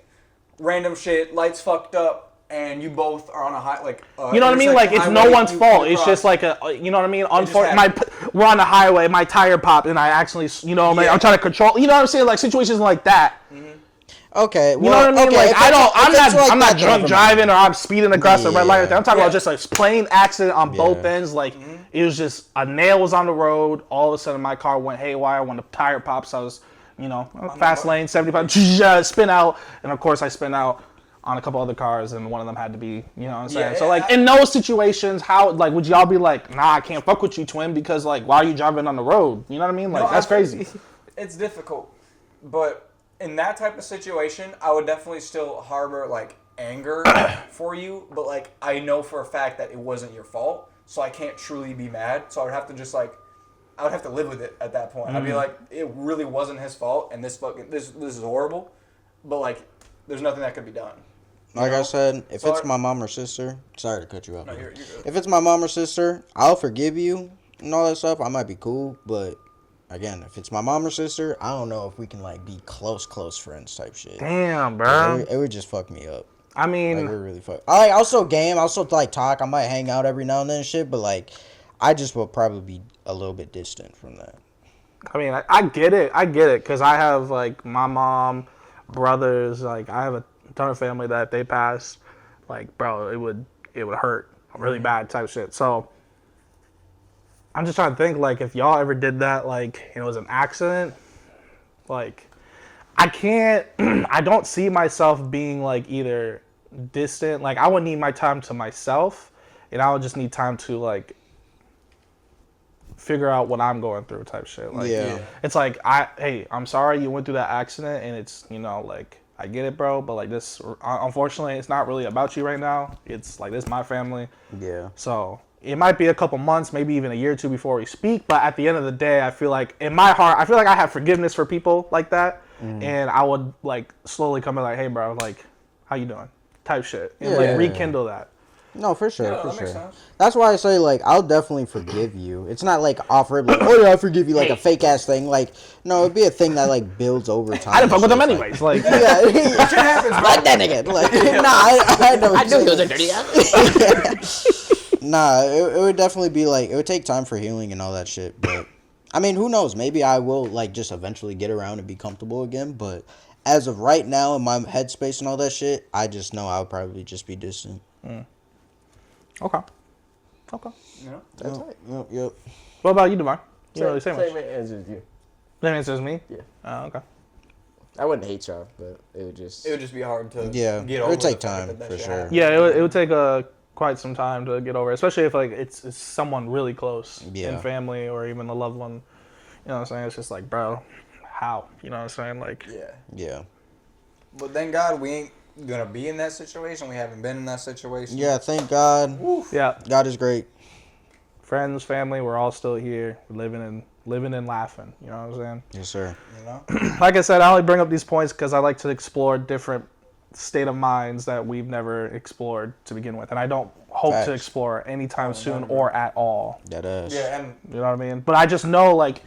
random shit. Lights fucked up, and you both are on a high like. You know what I mean? Like it's intersection no highway, one's you fault. come It's just across- like a, you know what I mean? just happened. We're on the highway. My tire popped, and I actually, you know, Yeah. I'm trying to control. You know what I'm saying? Like situations like that. Okay, You know what I mean? okay, Like if I'm it's like not that, then drunk never driving or I'm speeding across the red light. Yeah. I'm talking Yeah. about just like plain accident on both Yeah. ends. Like it was just a nail was on the road. All of a sudden my car went haywire when the tire pops. I was, you know, fast lane 75 spin out, and of course I spin out on a couple other cars, and one of them had to be, you know what I'm saying? Yeah, So like in those situations, how like would y'all be like, nah, I can't fuck with you, twin, because like why are you driving on the road? You know what I mean? Like No, that's I- crazy. It's difficult, but in that type of situation, I would definitely still harbor like anger for you. But like I know for a fact that it wasn't your fault, so I can't truly be mad. So I would have to just like, I would have to live with it at that point. I'd be like, it really wasn't his fault, and this is horrible. But like, there's nothing that could be done. Like I said, if So it's my mom or sister, sorry to cut you off. No, man. you're good. If it's my mom or sister, I'll forgive you and all that stuff. I might be cool, but again, if it's my mom or sister, I don't know if we can like be close friends type shit. Damn, bro. It would just fuck me up. I mean, Like, it really fuck. I also game. I also like talk. I might hang out every now and then and shit, but like, I just will probably be a little bit distant from that. I get it, because I have like my mom, brothers, like I have a ton of family that if they pass, like bro, it would hurt really bad type shit. So I'm just trying to think like if y'all ever did that, like it was an accident, like I can't, I don't see myself being like either distant, like I would need my time to myself, and I would just need time to like figure out what I'm going through type shit. Like, Yeah. it's like, hey, I'm sorry you went through that accident, and it's, you know, like, I get it, bro, but like this, unfortunately, it's not really about you right now. It's like, this is my family. Yeah. So it might be a couple months, maybe even a year or two before we speak, but at the end of the day, I feel like in my heart, I feel like I have forgiveness for people like that, and I would like slowly come in like, hey, bro, like, how you doing? Type shit, and Yeah. like rekindle that. No, for sure, Yeah, for that makes sure. sense. That's why I say like I'll definitely forgive you. It's not like off rip like, oh yeah, I forgive you, like a fake ass thing. Like no, it'd be a thing that like builds over time. I didn't fuck with them It's anyways. Like, yeah, Shit happens, bro. like that nigga. Like nah, I know. I knew he was a dirty guy. Nah, it would definitely be like it would take time for healing and all that shit. But I mean, who knows? Maybe I will like just eventually get around and be comfortable again. But as of right now, in my headspace and all that shit, I just know I would probably just be distant. okay. You know? That's right. Yep. What about you, Devon? You don't really say Same much. answer as you. Same answer as me? Yeah. Oh, okay. I wouldn't hate y'all, but it would just. It would just be hard to Yeah, get it over. would take the fact time, that for shit sure. happened. Yeah, it would take quite some time to get over, especially if like it's someone really close Yeah. in family or even a loved one. You know what I'm saying? It's just like, bro, how? You know what I'm saying? Like, Yeah. Yeah. But thank God we gonna be in that situation. We haven't been in that situation. Yeah, thank God. Yeah. God is great. Friends, family, we're all still here, living and laughing. You know what I'm saying? Yes, sir. You know. Like I said, I only bring up these points because I like to explore different state of minds that we've never explored to begin with, and I don't hope to explore anytime soon or at all. That is. Yeah, and You know what I mean? But I just know, like,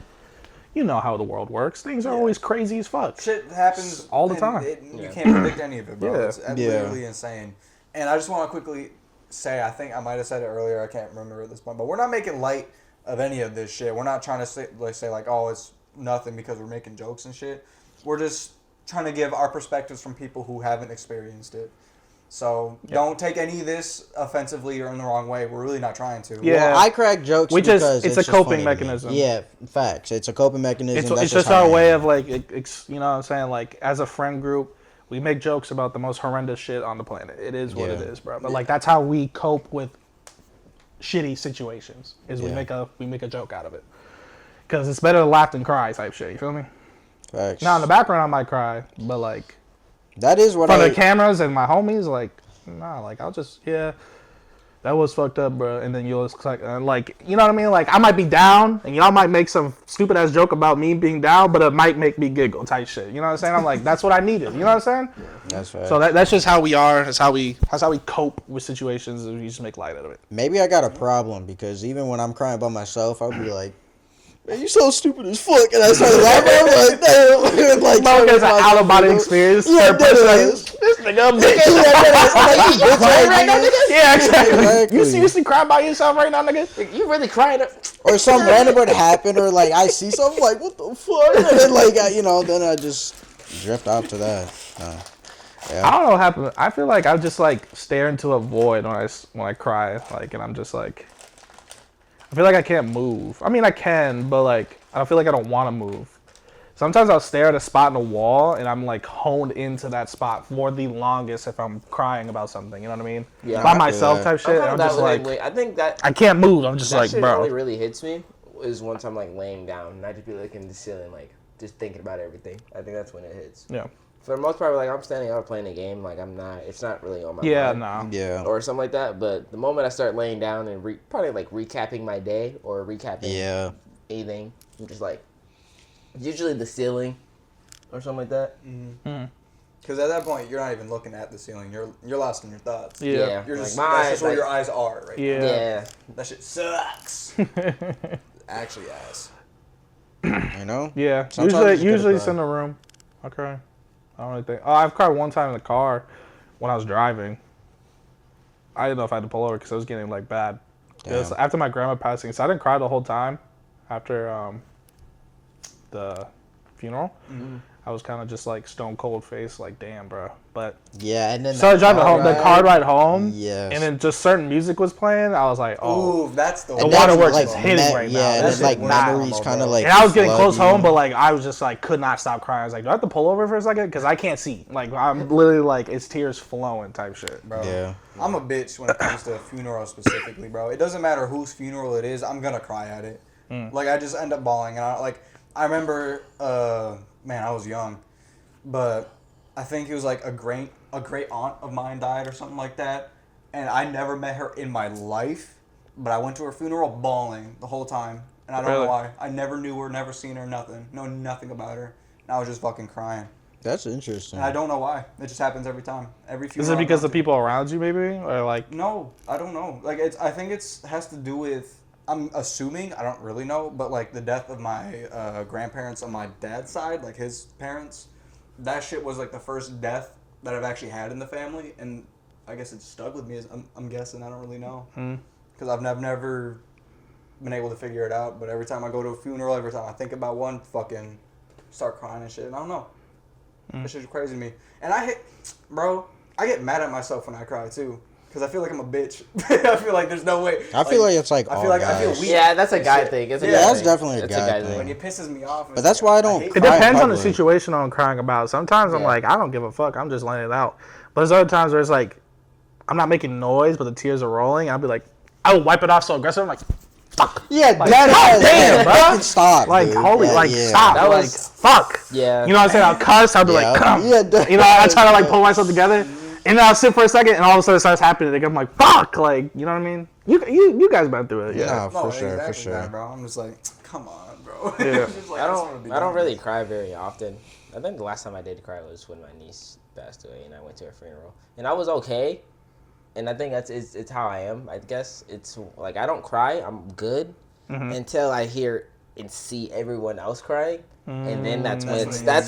you know how the world works. Things are always crazy as fuck. shit happens all the and time. You can't predict any of it, bro. Yeah. It's literally insane. And I just want to quickly say, I think I might have said it earlier. I can't remember at this point, but we're not making light of any of this shit. We're not trying to say like, oh, it's nothing because we're making jokes and shit. We're just trying to give our perspectives from people who haven't experienced it. So don't take any of this offensively or in the wrong way. We're really not trying to. Yeah. Well, I crack jokes because it's a just coping funny to me. mechanism. Yeah, facts. It's a coping mechanism. It's just our way of, like, you know what I'm saying? Like, as a friend group, we make jokes about the most horrendous shit on the planet. It is what it is, bro. But, like, that's how we cope with shitty situations, is we make a joke out of it. Because it's better to laugh than cry type shit, you feel me? Facts. Now, in the background, I might cry, but, like, that is what for the cameras and my homies, like, nah, like, I'll just, that was fucked up, bro. And then you'll, like, you know what I mean? Like, I might be down, and y'all might make some stupid-ass joke about me being down, but it might make me giggle type shit. You know what I'm saying? I'm like, that's what I needed. You know what I'm saying? Yeah, that's facts. So that's just how we are. That's how we cope with situations, and we just make light out of it. Maybe I got a problem because even when I'm crying by myself, I'll be like, man, you so stupid as fuck. And I start laughing. I'm like, damn. Like, Bro, it's an out-of-body experience. Yeah, Like, this nigga a bitch. Yeah, exactly. You seriously cry by yourself right now, nigga? Like, you really crying? Or some random would happen, or like I see something like, what the fuck? And then like, then I just drift off to that. I don't know what happened. I feel like I just like stare into a void when I cry, like, and I'm just like, I feel like I can't move. I mean, I can, but like, I feel like I don't want to move. Sometimes I'll stare at a spot in a wall, and I'm like honed into that spot for the longest if I'm crying about something. You know what I mean? Yeah. By myself type shit. I'm just like, I think that I can't move. I'm just that like, shit bro. only really hits me is once I'm like laying down and I just be looking at the ceiling, like just thinking about everything. I think that's when it hits. Yeah. For the most part, like I'm standing up playing a game, like it's not really on my Yeah, mind. no. Yeah. Or something like that. But the moment I start laying down and probably like recapping my day or recapping anything, I'm just like, usually the ceiling or something like that. Because at that point, you're not even looking at the ceiling. You're lost in your thoughts. Yeah. You're Like, just, my that's eyes, just where like- your eyes are right now. Yeah. That shit sucks. Actually ass. You know? Yeah. Sometimes you Usually just it's in the room. I cry. I don't really think. Oh, I've cried one time in the car when I was driving. I didn't know if I had to pull over because I was getting like bad. It was after my grandma passing, so I didn't cry the whole time after the funeral. I was kind of just like stone cold face, like damn, bro. But yeah, and then started driving home. The car ride home. Yes. And then just certain music was playing. I was like, oh. Ooh, that's the The worst. waterworks like, is hitting right now. Yeah, and That's then like just mad. memories kind of like. And I was getting flood close you. home, but like I was just like could not stop crying. I was like, do I have to pull over for a second? Because I can't see. Like I'm literally like it's tears flowing type shit. Bro. Yeah. I'm a bitch when it comes to funerals specifically, bro. It doesn't matter whose funeral it is. I'm gonna cry at it. Like I just end up bawling, and I remember, man, I was young, but I think it was like a great aunt of mine died or something like that, and I never met her in my life, but I went to her funeral bawling the whole time, and I don't know why. I never knew her, never seen her, nothing, know nothing about her, and I was just fucking crying. That's interesting. And I don't know why. It just happens every time. Every funeral. Is it because I the go to. people around you, maybe, or like? No, I don't know. Like I think has to do with. I'm assuming, I don't really know, but like the death of my grandparents on my dad's side, like his parents, that shit was like the first death that I've actually had in the family, and I guess it stuck with me. I'm guessing, I don't really know, because I've never been able to figure it out. But every time I go to a funeral, every time I think about one, fucking start crying and shit. And I don't know. That shit's crazy to me. And I get mad at myself when I cry too. Because I feel like I'm a bitch. I feel like there's no way. I feel like it's like I all feel like guys. I feel weak. Yeah, that's a guy thing. It's a guy that's thing. definitely a That's guy thing. When it pisses me off. But that's why I don't. hate It cry in depends on the public. situation I'm crying about. Sometimes I'm like, I don't give a fuck. I'm just letting it out. But there's other times where it's like, I'm not making noise, but the tears are rolling. I'll be like, I will wipe it off so aggressive. I'm like, fuck. Yeah, Like, that God is. damn, bro. Fucking stop. Like, dude. holy, Yeah, like, yeah. stop. That Like, was- fuck. Yeah. You know what I'm saying? I'll cuss. I'll be like, come. Yeah, You know, I try to like pull myself together. And then I'll sit for a second, and all of a sudden it starts happening. Like, I'm like, fuck, like, you know what I mean? You guys been through it, yeah. No, for sure, exactly for sure. that, bro. I'm just like, come on, bro. Yeah. Just like, I just wanna be don't done really with cry very often. I think the last time I did cry was when my niece passed away and I went to her funeral. And I was okay. And I think it's how I am, I guess. It's like I don't cry, I'm good until I hear and see everyone else crying. And then that's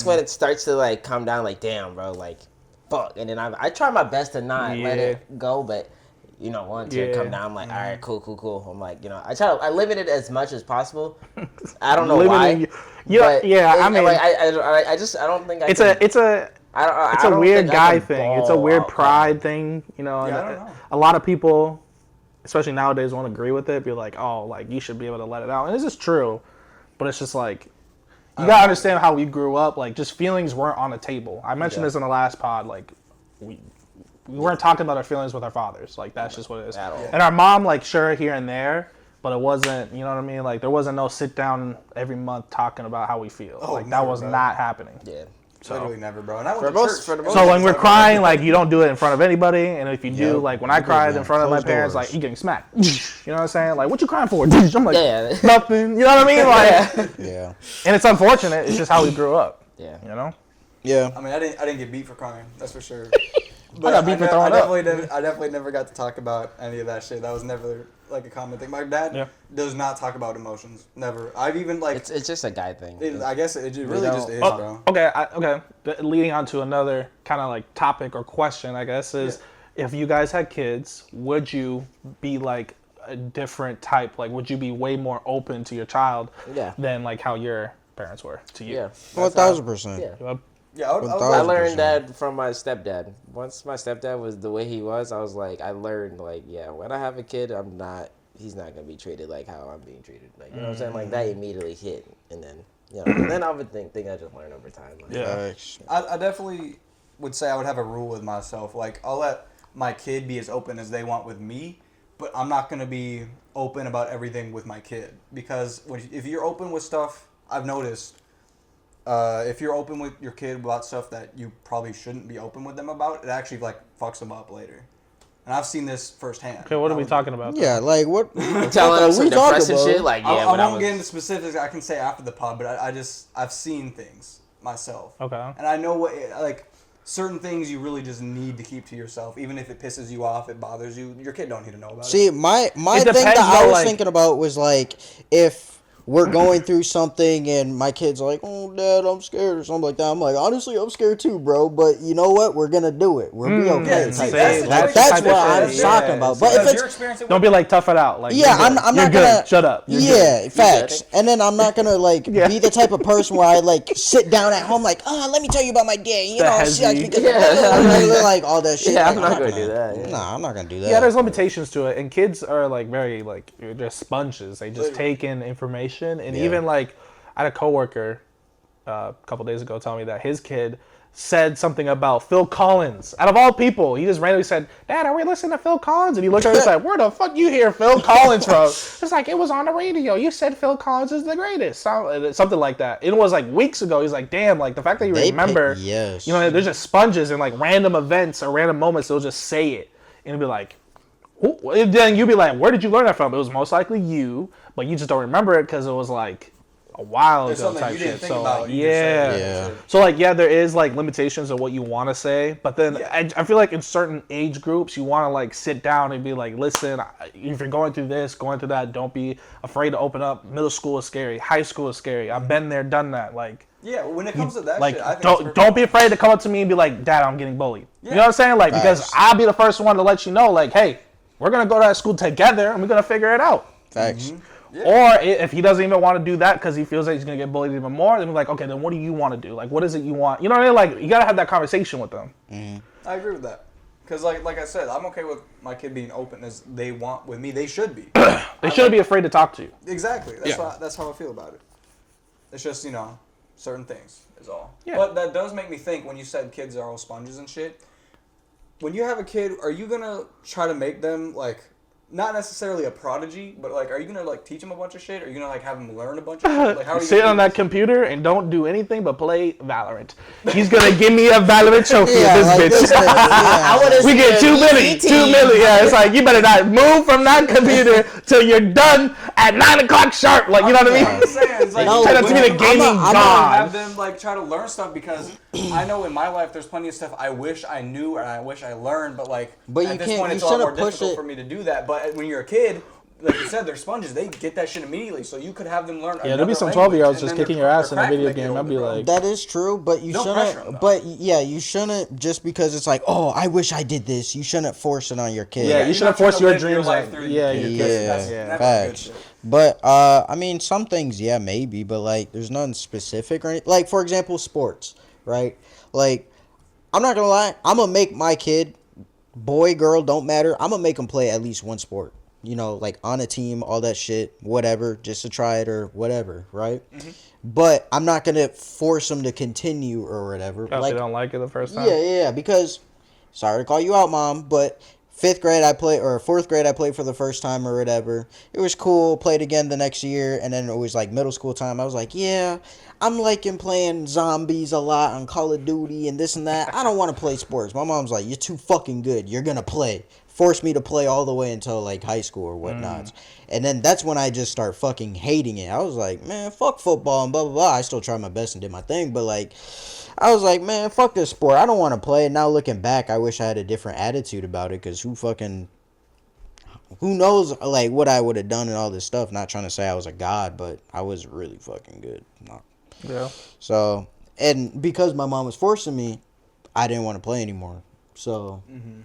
when it starts to like come down like, damn, bro, like fuck. And then I try my best to not let it go, but you know, one tear come down, I'm like, all right, cool. I'm like, you know, I limit it as much as possible. I don't know why. I mean, like, I don't think I it's can, a weird guy thing. It's a weird pride thing, you know. Yeah, And I don't know. a lot of people, especially nowadays, won't agree with it. Be like, oh, like you should be able to let it out, and this is true, but it's just like you gotta understand how we grew up. Like, just feelings weren't on the table. I mentioned this in the last pod. Like, we weren't talking about our feelings with our fathers. Like, that's just what it is. And our mom, like, sure, here and there, but it wasn't. You know what I mean? Like, there wasn't no sit down every month talking about how we feel. Like, that was not happening. Yeah. Literally never, bro. And I went For to most- church. for the most- So when we're crying, like, you don't do it in front of anybody, and if you do, like, when I cried in front of my Closed parents, doors. like, you getting smacked. You know what I'm saying? Like, what you crying for? I'm like, Yeah. nothing. You know what I mean? Like, Yeah. and it's unfortunate. It's just how we grew up. Yeah. You know? Yeah. I mean, I didn't get beat for crying. That's for sure. I got beat for throwing up. I definitely never got to talk about any of that shit. That was never like a common thing. My dad does not talk about emotions. Never. I've even like. It's just a guy thing. I guess it really just is, Oh, bro. okay. Leading on to another kind of like topic or question, I guess, is if you guys had kids, would you be like a different type? Like, would you be way more open to your child than like how your parents were to you? Yeah. 1000%. Yeah. Yeah, I I learned 1000%. that from my stepdad. Once my stepdad was the way he was, I was like, I learned like, yeah, when I have a kid, he's not gonna be treated like how I'm being treated. Like, you know what I'm saying? Like that immediately hit, and then and then I would think I just learn over time. Like, I definitely would say I would have a rule with myself. Like, I'll let my kid be as open as they want with me, but I'm not gonna be open about everything with my kid because if you're open with stuff, I've noticed. If you're open with your kid about stuff that you probably shouldn't be open with them about, it actually like fucks them up later. And I've seen this firsthand. Okay, what are we talking about? Yeah, like what? telling them some we talking depressing about? shit. Like, yeah, I when I won't was get into specifics. I can say after the pod, but I've seen things myself. Okay. And I know what like certain things you really just need to keep to yourself, even if it pisses you off, it bothers you. Your kid don't need to know about it. See, my thing depends, that I though, was like- thinking about was like if we're going through something and my kid's like, "Oh, Dad, I'm scared," or something like that. I'm like, honestly, I'm scared too, bro. But you know what? We're gonna do it. We'll be okay. Yeah, see, That's that's what I'm shit. talking about. But if it's Don't be like tough it out. Like, yeah, you're good. I'm You're not good. gonna Shut up. You're yeah, good. facts. And then I'm not gonna like be the type of person where I like sit down at home like, oh, let me tell you about my day. You The know, hezzy. because Yeah. like all that shit. yeah, I'm Like, not gonna do that. Yeah. Nah, I'm not gonna do that. Yeah, there's limitations to it, and kids are like very like they're just sponges. They just take in information, and even like I had a coworker a couple days ago tell me that his kid said something about Phil Collins. Out of all people, he just randomly said, "Dad, are we listening to Phil Collins?" And he looked at him and said, "Where the fuck you hear Phil Collins from?" It's like, it was on the radio. You said Phil Collins is the greatest. Something like that. It was like weeks ago. He's like, damn, like the fact that you remember, yes. you know, there's just sponges and like random events or random moments, they'll just say it. And it'll be like, who? And then you'll be like, where did you learn that from? It was most likely you, but you just don't remember it because it was like a while There's ago something type you didn't shit. think So about, like, you just said Yeah. it. so like, yeah, there is like limitations of what you want to say, but then I feel like in certain age groups, you want to like sit down and be like, listen, if you're going through this, going through that, don't be afraid to open up. Middle school is scary. High school is scary. I've been there, done that. Like, Yeah, when it comes to that like shit, I think don't be afraid to come up to me and be like, Dad, I'm getting bullied. You know what I'm saying? Like, because Facts. I'll be the first one to let you know, like, hey, we're gonna go to that school together and we're gonna figure it out. Facts. Or if he doesn't even want to do that because he feels like he's going to get bullied even more, then we're like, okay, then what do you want to do? Like, what is it you want? You know what I mean? Like, you got to have that conversation with them. I agree with that. Because, like I said, I'm okay with my kid being open as they want with me. They should be. They shouldn't be afraid to talk to you. Exactly. That's how I feel about it. It's just, you know, certain things is all. Yeah. But that does make me think when you said kids are all sponges and shit. When you have a kid, are you going to try to make them, like, not necessarily a prodigy, but like, are you gonna like teach him a bunch of shit? Are you gonna like have him learn a bunch of shit? Like, how are you sit gonna on that computer and don't do anything but play Valorant. He's gonna give me a Valorant trophy. This bitch. We get 2 million. 2 million. Yeah, it's like you better not move from that computer till you're done at 9 o'clock sharp. Like, you know what I mean? I'm saying, it's like, turn out to be the gaming god. Have them like try to learn stuff, because I know in my life there's plenty of stuff I wish I knew and I wish I learned, but like at this point it's a lot more difficult for me to do that. But when you're a kid, like you said, they're sponges. They get that shit immediately. So you could have them learn. Yeah, there'll be some 12-year-olds just kicking your ass in a video game. I'd be like, that is true, but you shouldn't. But yeah, you shouldn't just because it's like, oh, I wish I did this. You shouldn't force it on your kid. Yeah, you shouldn't force your dreams. Yeah, facts. But I mean, some things, yeah, maybe, but like, there's nothing specific or anything. Like, for example, sports, right? Like, I'm not gonna lie, I'm gonna make my kid, boy, girl, don't matter. I'm gonna make him play at least one sport. You know, like on a team, all that shit, whatever, just to try it or whatever, right? Mm-hmm. But I'm not gonna force them to continue or whatever. Oh, like, they don't like it the first time? Yeah, because, sorry to call you out, Mom, but 5th grade I played, or 4th grade I played for the first time or whatever. It was cool, played again the next year, and then it was like middle school time. I was like, yeah, I'm liking playing zombies a lot on Call of Duty and this and that. I don't want to play sports. My mom's like, you're too fucking good. You're gonna play. Forced me to play all the way until like high school or whatnot. And then that's when I just start fucking hating it. I was like, man, fuck football and blah, blah, blah. I still tried my best and did my thing. But like, I was like, man, fuck this sport. I don't want to play it. Now looking back, I wish I had a different attitude about it. Because who knows like what I would have done and all this stuff. Not trying to say I was a god, but I was really fucking good. No. Yeah. So, and because my mom was forcing me, I didn't want to play anymore. So... Mm-hmm.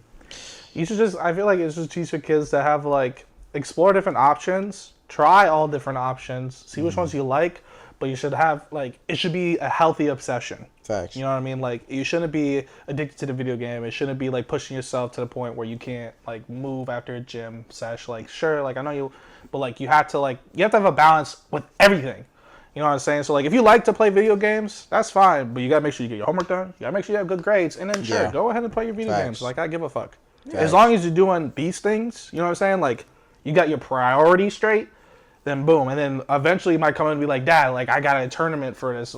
You should just, I feel like it's just teach your kids to have, like, explore different options, try all different options, see which ones you like, but you should have, like, it should be a healthy obsession. Facts. You know what I mean? Like, you shouldn't be addicted to the video game. It shouldn't be, like, pushing yourself to the point where you can't, like, move after a gym sesh. Like, sure, like, I know you, but, like, you have to have a balance with everything. You know what I'm saying? So, like, if you like to play video games, that's fine, but you gotta make sure you get your homework done. You gotta make sure you have good grades, and then, sure, go ahead and play your video games. Like, I give a fuck. Yeah. As long as you're doing these things, you know what I'm saying? Like, you got your priorities straight, then boom. And then eventually you might come in and be like, Dad, like, I got a tournament for this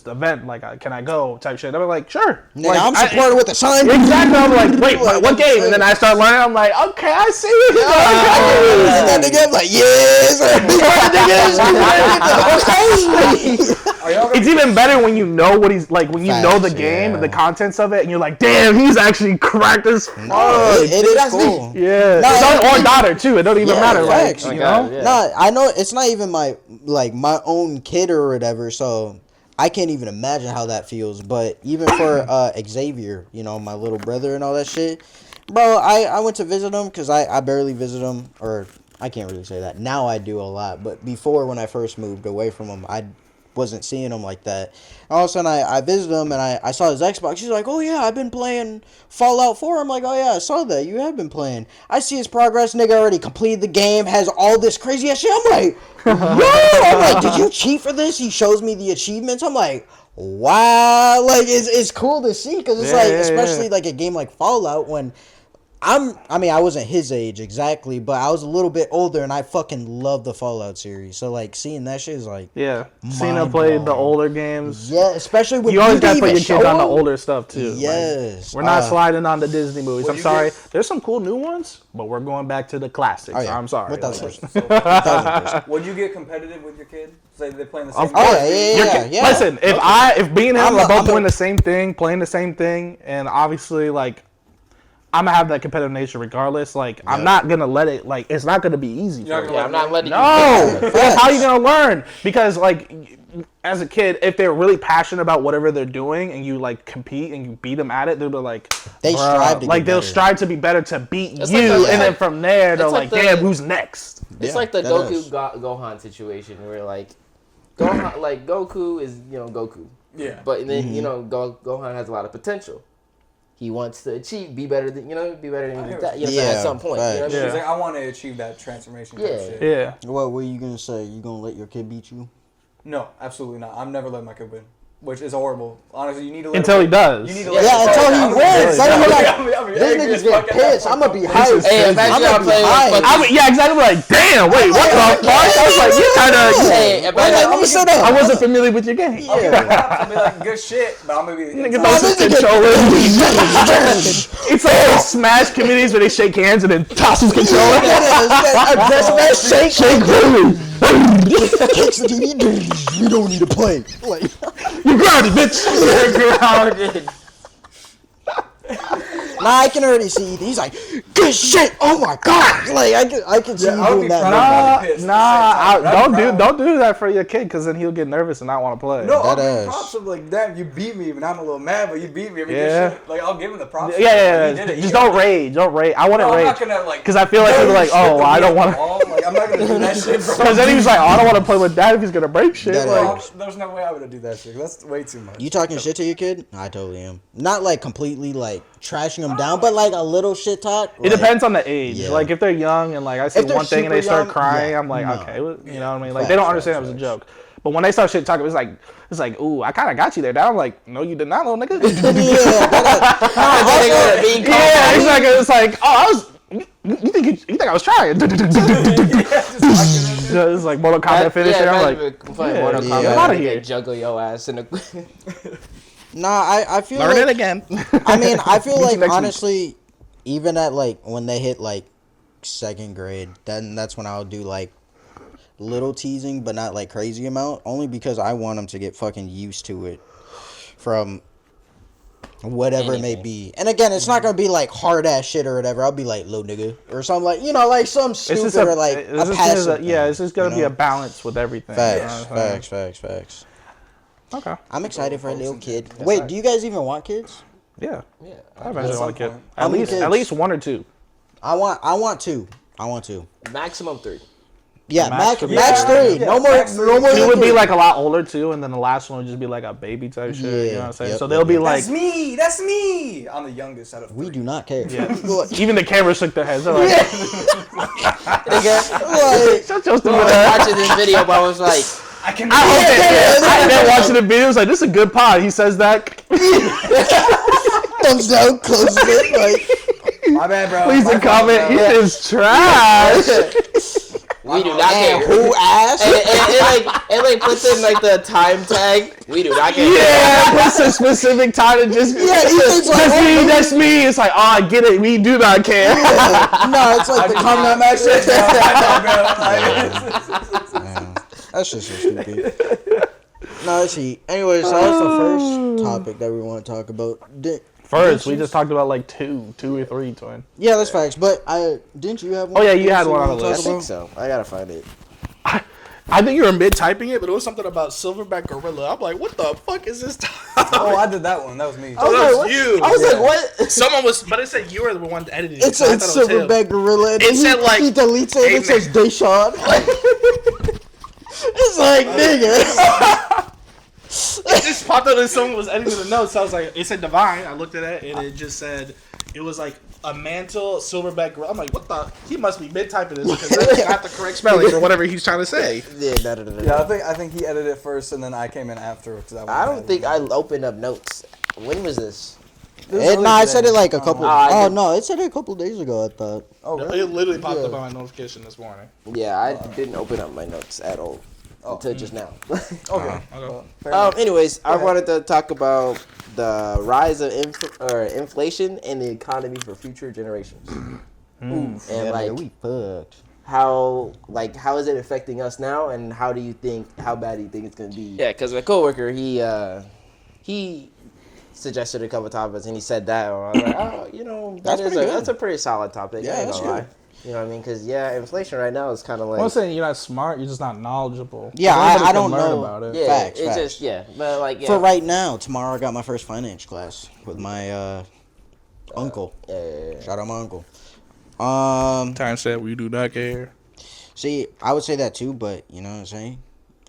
event. Like, can I go? Type shit. I'm like, sure. Nigga, like, I'm supported with the sign. Exactly. I'm like, wait, what game? And then I start learning. I'm like, okay, I see it. And that nigga, I'm like, yes. It's even better when you know what he's like, when you know the game, the contents of it, and you're like, damn, he's actually cracked as fuck. It is cool. Yeah. Son or daughter, too. It don't even matter. Like, you know? No, I know it's not even my own kid or whatever, so I can't even imagine how that feels. But even for Xavier, you know, my little brother and all that shit, bro, I went to visit him because I barely visit him, or I can't really say that. Now I do a lot, but before when I first moved away from him, I wasn't seeing him like that. All of a sudden, I visited him, and I saw his Xbox. She's like, oh, yeah, I've been playing Fallout 4. I'm like, oh, yeah, I saw that. You have been playing. I see his progress. Nigga already completed the game, has all this crazy-ass shit. I'm like, what? I'm like, did you cheat for this? He shows me the achievements. I'm like, wow. Like, it's cool to see, because it's especially like a game like Fallout when... I wasn't his age exactly, but I was a little bit older, and I fucking love the Fallout series. So, like, seeing that shit is like, seeing him play the older games. Yeah, especially when you always gotta put your kids on the older stuff too. Yes, like, we're not sliding on the Disney movies. I'm sorry. There's some cool new ones, but we're going back to the classics. I'm sorry. 1,000%. Would you get competitive with your kid? Say they're playing the same. Of course. Yeah. Listen, if me and him are both doing the same thing, playing the same thing, and obviously like. I'm gonna have that competitive nature regardless. Like, I'm not gonna let it, like, it's not gonna be easy for me. I'm not letting you. No! That's how you gonna learn. Because, like, as a kid, if they're really passionate about whatever they're doing and you, like, compete and you beat them at it, they'll be like, they'll strive to be better to beat you. And then from there, they're like, damn, who's next? It's like the Goku-Gohan situation where, like, Goku is, you know, Goku. Yeah. But then, you know, Gohan has a lot of potential. He wants to be better than at some point. Right. You know what I mean? He's like, I want to achieve that transformation. Yeah. What were you gonna say? You gonna let your kid beat you? No, absolutely not. I'm never letting my kid win. which is horrible. Honestly, you need to let Until he does. You need to until he wins. Then you're like, this nigga's getting pissed. I'm gonna be hyped. Hey, imagine y'all playing like yeah, exactly. Like, damn, wait, what the fuck? I was like, you kind of. Hey, I wasn't familiar with your game. I'll be like, good shit, but I'm gonna be. Nigga throws his controller. It's like those Smash communities where they shake hands and then toss his controller. Shake. You don't need to play. Like, you grounded, bitch. you're grounded. Nah, I can already see. He's like, good shit. Oh my god. Like I can see you doing that. Don't do that for your kid, because then he'll get nervous and not want to play. No, I'll give props of like, damn, you beat me, and I'm a little mad, but you beat me. Shit. Like, I'll give him the props. Yeah. Just don't rage. Don't rage. I wouldn't rage. I'm not gonna like. Because I feel like he'll be like, oh, I don't want to. Like, I'm not gonna do that shit, bro. Because then he was like, oh, I don't want to play with dad if he's gonna break shit. There's no way I would do that shit. That's way too much. You talking shit to your kid? I totally am. Not like completely like trashing him down, but like a little shit talk. It depends on the age. Yeah. Like if they're young and like I say one thing and they start crying, I'm like, okay, you know what I mean? Like they don't understand it was a joke. But when they start shit talking, it's like, ooh, I kind of got you there. Dad. I'm like, no, you did not, little nigga. Exactly. It's like, oh, you think I was trying? It's like Mortal Kombat finisher. I'm like, Mortal Kombat. I'm out of here. Juggle your ass in a. Nah, I feel learn it again. I mean, I feel like honestly, even at like when they hit like 2nd grade, then that's when I'll do like little teasing, but not like crazy amount. Only because I want them to get fucking used to it from whatever it may be. And again, it's not gonna be like hard ass shit or whatever. I'll be like little nigga or something like like some stupid or like a passive. It's just gonna be a balance with everything. Facts. Okay. I'm excited for a little kid. Wait, do you guys even want kids? Yeah. I eventually want a kid. At least 1 or 2. I want 2. Maximum 3. Yeah, max 3. Yeah, no more. 2 would be like a lot older too, and then the last one would just be like a baby type shit. You know what I'm saying? So they'll be like, That's me. I'm the youngest out of 3. We do not care. Yeah. Even the camera shook their heads. They're like, shut your stupid ass. Watching this video, but I was like, I hope they're watching the video. It's like, this is a good pod. He says that. Thumbs down, closes it. Like, my bad, bro. Please comment. He is trash. We do not care. Who asked? It like puts in like the time tag. We do not care. Yeah, puts a specific time to just. That's me. It's like, oh, I get it. We do not care. Yeah. No, it's like the comment message. That's just so stupid. No, let's see. Anyways, so that's the first topic that we want to talk about. First, we just talked about like 2 or 3, twin. Yeah, that's facts. But didn't you have one? Oh yeah, you had one on the I list. think so. I gotta find it. I think you were mid-typing it, but it was something about silverback gorilla. I'm like, what the fuck is this topic? Oh, I did that one. That was me. Oh, that was you. I was like, what? Someone was, but it said you were the one that edited it. It said silverback gorilla. And it said like, he deletes it. It says Deshaun. It's like, nigga. It just popped up as someone was editing the notes. So I was like, it said Divine. I looked at it and it just said it was like a mantle silverback gorilla. I'm like, what the? He must be mid-typing this because that's not the correct spelling for whatever he's trying to say. Yeah, I think he edited it first and then I came in after. I don't think I opened up notes. When was this? I said it like a couple. It said it a couple days ago. I thought. Oh, really? It literally popped up on my notification this morning. Yeah, I didn't open up my notes at all until just now. Okay. Anyways, I wanted to talk about the rise of inflation and the economy for future generations. And we fucked. how is it affecting us now, and how bad do you think it's gonna be? Yeah, because my coworker he suggested a couple topics and he said that, and I was like, oh, that's a pretty solid topic. Yeah, that's good. You know what I mean? Because inflation right now is kind of like. I'm not saying you're not smart. You're just not knowledgeable. Yeah, I don't learn know about it. Yeah, facts. just but like For right now, tomorrow I got my first finance class with my uncle. Yeah. Shout out my uncle. Time said we do not care. See, I would say that too, but you know what I'm saying?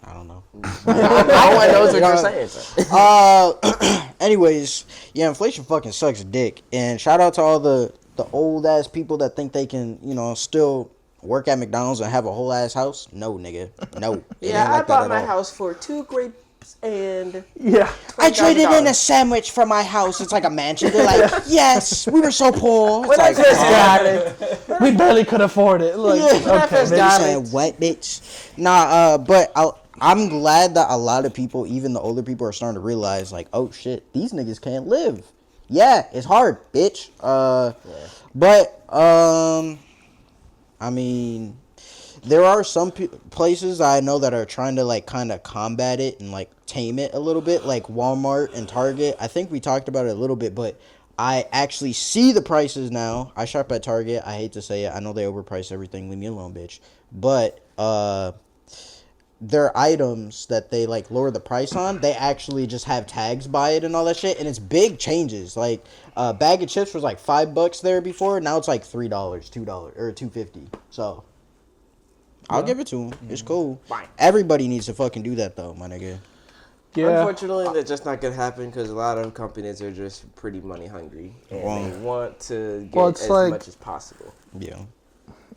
I don't know. All I know is what you're saying. Anyways, yeah, inflation fucking sucks dick. And shout out to all the old ass people that think they can, still work at McDonald's and have a whole ass house. No, nigga. No. Yeah, I bought my house for $2 and Yeah. I traded in $20,000. a sandwich for my house. It's like a mansion. They're like, yes, we were so poor. It's When I like, first got it, We barely could afford it. Like, Yeah. okay, first maybe got so- it. saying, what, bitch? Nah, but I'm glad that a lot of people, even the older people, are starting to realize, like, oh shit, these niggas can't live. Yeah, it's hard, bitch. But I mean, there are some places I know that are trying to like kind of combat it and like tame it a little bit, like Walmart and Target. I think we talked about it a little bit, but I actually see the prices now. I shop at Target. I hate to say it. I know they overprice everything. Leave me alone, bitch. But their items that they like lower the price on, they actually just have tags by it and all that shit, and it's big changes. Like a bag of chips was like $5 there before, now it's like $3, $2 or $2.50. So I'll give it to them. It's cool. Fine. Everybody needs to fucking do that though, my nigga. Yeah. Unfortunately, that's just not gonna happen because a lot of companies are just pretty money hungry and they want to get it's as like- much as possible. Yeah.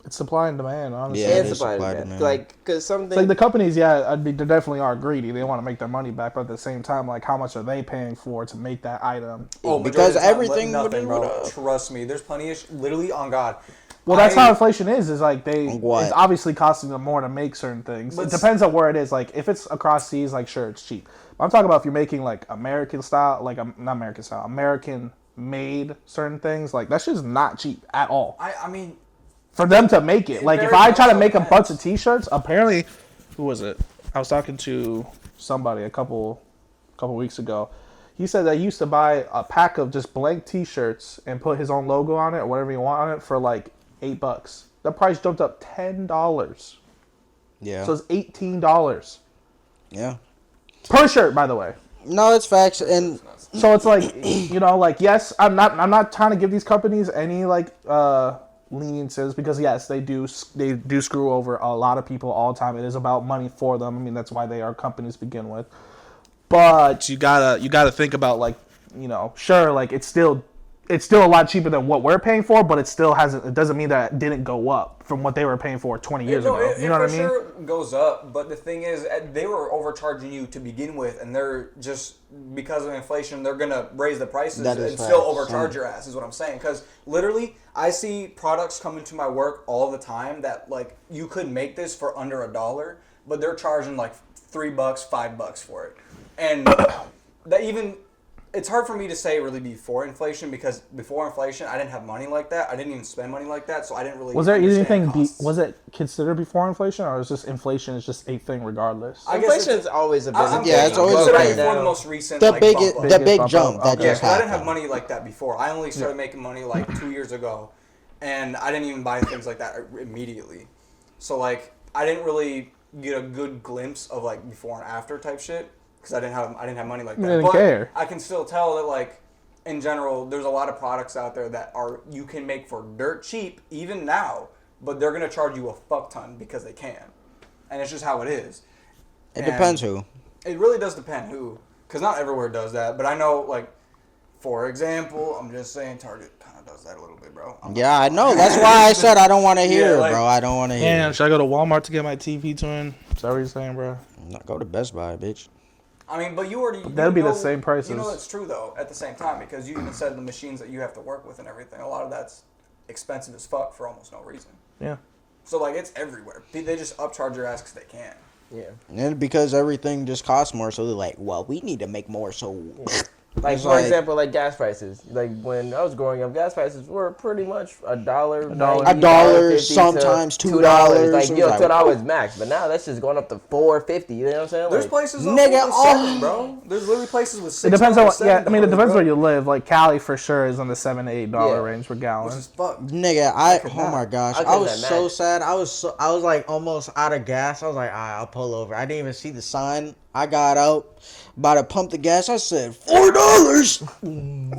It's supply and demand, honestly. Yeah, And it is supply and supply demand. demand. Like, because something. It's like the companies, yeah, I mean, they definitely are greedy. They want to make their money back, but at the same time, like, how much are they paying for to make that item? Oh, Because majority of the time, everything nothing, would- bro. Trust me, there's plenty of literally on God. Well, that's how inflation is like What? it's obviously costing them more to make certain things. But It depends on where it is. Like, if it's across seas, like, sure, it's cheap. But I'm talking about if you're making, like, American style, like, not American style, American made certain things, like, that's just not cheap at all. I mean, For them to make it. Like, if very I try to much make a depends. bunch of t-shirts, apparently, who was it? I was talking to somebody a couple weeks ago. He said that he used to buy a pack of just blank t-shirts and put his own logo on it or whatever you want on it for like $8. The price jumped up $10. Yeah. So it's $18 Yeah. per shirt, by the way. No, it's facts. And So it's like, you know, like, yes, I'm not trying to give these companies any like leniences because yes, they do screw over a lot of people all the time. It is about money for them. I mean, that's why they are companies to begin with. But you gotta think about, like, you know, sure, like, it's still a lot cheaper than what we're paying for, but it doesn't mean that it didn't go up from what they were paying for 20 years ago. You know what I mean? Sure goes up, but the thing is, they were overcharging you to begin with, and they're just, because of inflation, they're gonna raise the prices That is and still facts. overcharge your ass, is what I'm saying. Because literally, I see products come into my work all the time that, like, you could make this for under $1, but they're charging like $3, $5 for it. And that even, it's hard for me to say really before inflation, because before inflation, I didn't have money like that. I didn't even spend money like that, so I didn't really Was there understand anything? costs. Was it considered before inflation, or is just inflation is just a thing regardless? I guess Inflation's always a bit. Yeah, it's always considering a thing. before the most recent the like, big bump up. the big bump jump up. that Okay. just I didn't happened. have money like that before. I only started making money like 2 years ago, and I didn't even buy things like that immediately. So like I didn't really get a good glimpse of like before and after type shit because I didn't have money like that. You didn't but care. I can still tell that like in general, there's a lot of products out there that you can make for dirt cheap even now, but they're gonna charge you a fuck ton because they can, and it's just how it is. It depends who. It really does depend who, because not everywhere does that. But I know, like, for example, I'm just saying Target kind of does that a little bit, bro. Yeah, I know. That's why I said I don't want to hear, Yeah, like- bro. I don't want to hear. Damn, should I go to Walmart to get my TV turned? Is that what you're saying, bro? Go to Best Buy, bitch. I mean, but you already... That'd be the same prices. You know that's true, though, at the same time, because you even said the machines that you have to work with and everything, a lot of that's expensive as fuck for almost no reason. Yeah. So, like, it's everywhere. They just upcharge your ass because they can. Yeah. And because everything just costs more, so they're like, well, we need to make more, so... Like, It's for like- example, like gas prices. Like, when I was growing up, gas prices were pretty much $1. $1. $1, sometimes $2. Like, It yo, was like, $2 max. But now that's just going up to $4.50. You know what I'm saying? There's Like, places up Nigga, with oh. 7, bro. There's literally places with 6. It depends on what, yeah, I mean, it $7, depends bro, where you live. Like, Cali for sure is in the $7 to $8 Yeah. range per Which gallon. is fuck. Nigga, oh my gosh, I I could was not so imagine. sad. I was like almost out of gas. I was like, alright, I'll pull over. I didn't even see the sign. I got out, about to pump the gas. I said $4.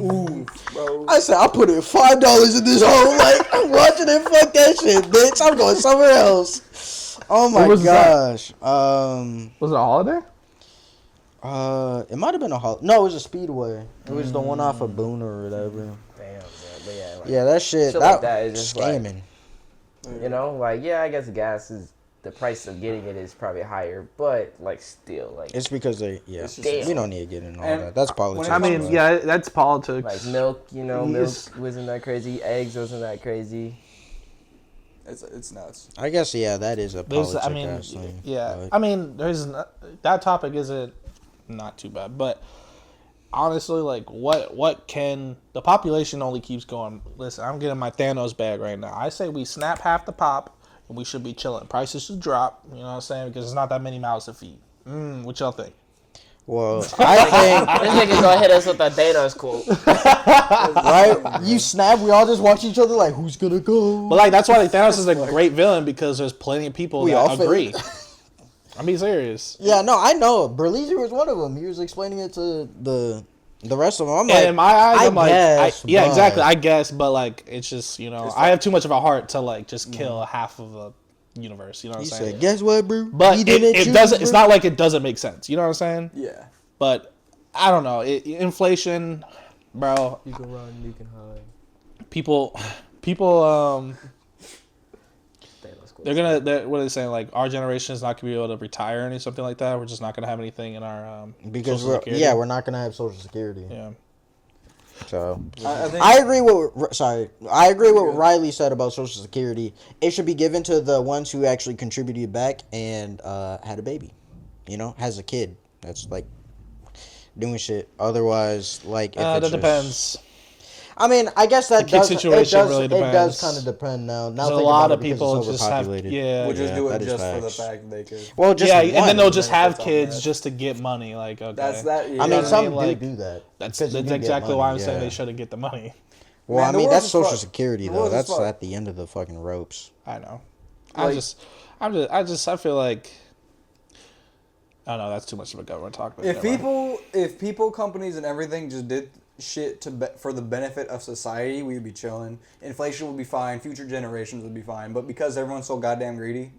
Ooh, bro. I said I'll put in $5 in this hole. Like I'm watching it. Fuck that shit, bitch. I'm going somewhere else. Oh my What was that? gosh. Was it a holiday? It might have been a no. It was a Speedway. It was the one off of Boone or whatever. damn, man. But yeah, like, Yeah, that shit. Shit That like that is just like- scamming. you know, like, yeah, I guess gas is the price of getting it is probably higher, but like still like It's because we don't need to get into all And that. That's politics. I mean, yeah, that's politics. like milk, milk Yes. wasn't that crazy, eggs wasn't that crazy. It's nuts. I guess that is a There's, politics I mean, thing. yeah. but- I mean, that topic isn't not too bad, but honestly, like, what can the population only keeps going? Listen, I'm getting my Thanos bag right now. I say we snap half the pop, and we should be chilling. Prices should drop. You know what I'm saying? Because there's not that many mouths to feed. What y'all think? Well, I think This nigga gonna hit us with a Thanos quote. right. You snap. We all just watch each other like, who's gonna go? But like that's why like, Thanos is a great villain because there's plenty of people We all that fit. agree. I'm being serious. Yeah, no, I know. Berlizzi was one of them. He was explaining it to the rest of them. I'm like, And in my eyes, I'm like, guess, yeah, but- exactly. I guess, but like, it's just It's I have too much of a heart to like just kill half of the universe. You know what He I'm saying? said, "Guess what, bro? But He didn't it choose, doesn't. bro." It's not like it doesn't make sense. You know what I'm saying? Yeah. But I don't know. Inflation, bro. You can run, you can hide. People. Thanos quote. What are they saying? Like our generation is not gonna be able to retire or something like that. We're just not gonna have anything in our because Social Security. we're not gonna have Social Security. Yeah. So I think I agree with what Riley said about Social Security. It should be given to the ones who actually contributed back and had a baby. Has a kid. That's like doing shit. Otherwise, like if That it's just- depends. I mean, I guess that The kid situation really It does depends. kind of depend now. Now There's a think lot about of it because people it's just have overpopulated. we'll just do it that is just for the facts. fact that they could. Well, just Yeah, and then one. they'll just have That's all kids bad. just to get money. Like, okay. That's that. Yeah. I mean, what some I mean? Like, do that. That's because you do get exactly why I'm money, saying yeah. they shouldn't get the money. Well, Man, I the mean, world that's is Social fucked. Security The though. world is That's fucked. at the end of the fucking ropes. I know. Like- I feel like. I don't know. That's too much of a government talk. But If never mind. people, companies, and everything just did shit for the benefit of society, we'd be chilling. Inflation would be fine. Future generations would be fine. But because everyone's so goddamn greedy,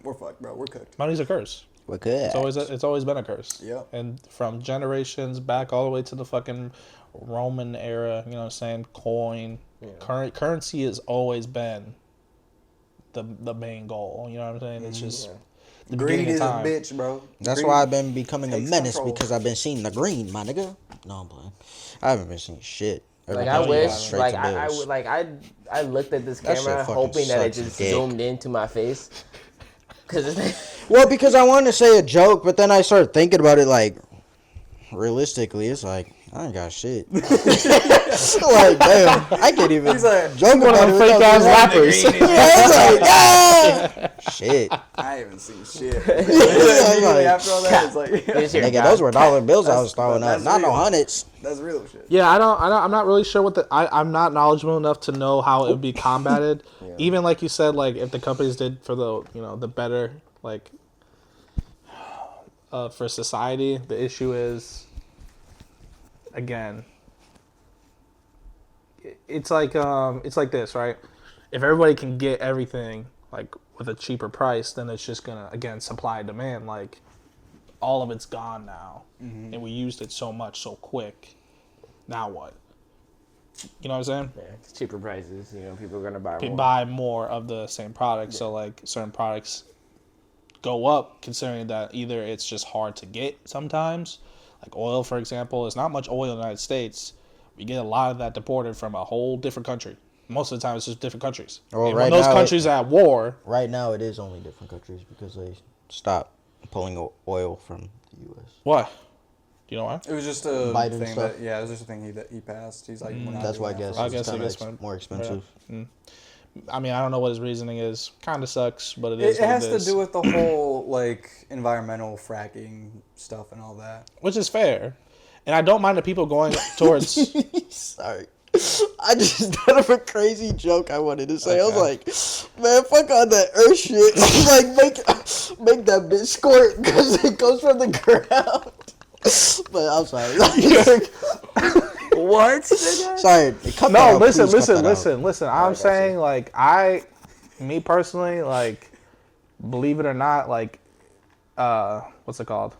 we're fucked, bro. We're cooked. Money's a curse. We're good. It's always been a curse. Yep. And from generations back all the way to the fucking Roman era, you know what I'm saying? Coin, current currency has always been the main goal. You know what I'm saying? It's just the Greed beginning of is a time. bitch, bro. That's Greed why I've been becoming a takes menace control. because I've been seeing the green, my nigga. No, I'm playing. I haven't been seeing shit. Like Everything's I Yeah, wish, straight like to I bills. would, like I looked at this That shit camera fucking hoping that it sucks just dick. zoomed into my face. Cause Well, because I wanted to say a joke, but then I started thinking about it. Like, realistically, it's like I ain't got shit. Like, damn, I can't even He's like, joke One of about them it. fake without ass being rappers. Yeah, it's like, ah! Shit. I haven't seen shit. like- Immediately after all that, it's like, Nigga, those were dollar bills I was throwing that's up, not no real. hundreds. that's real shit. Yeah, I'm not really sure what I'm not knowledgeable enough to know how it would be combated. Even like you said, like if the companies did for the the better, like for society, the issue is again, it's like this, right? If everybody can get everything like with a cheaper price, then it's just gonna again supply and demand. Like all of it's gone now, and we used it so much so quick. Now what? You know what I'm saying? yeah, it's cheaper prices. People are gonna buy more. Buy more of the same product. So like certain products go up considering that either it's just hard to get sometimes. Like oil, for example, there's not much oil in the United States. We get a lot of that deported from a whole different country. Most of the time, it's just different countries. Well, and right when those now countries are at war, Right now, it is only different countries because they stopped pulling oil from the U.S. what? Do you know why? It was just a Biden thing stuff. it was just a thing he passed. He's like, we're not That's why I doing guess that I for it's guess it kind gets of fine. more expensive. I mean, I don't know what his reasoning is. Kind of sucks, but It is. what has it to is. do with the whole like environmental fracking stuff and all that. Which is fair. And I don't mind the people going towards. Sorry. I just thought of a crazy joke I wanted to say. I was like, man, fuck all that earth shit. Like, make that bitch squirt because it goes from the ground. But I'm sorry. What? Sorry. Cut that No, out, listen, please cut that listen. I'm saying, like, me personally, like, believe it or not, like, what's it called?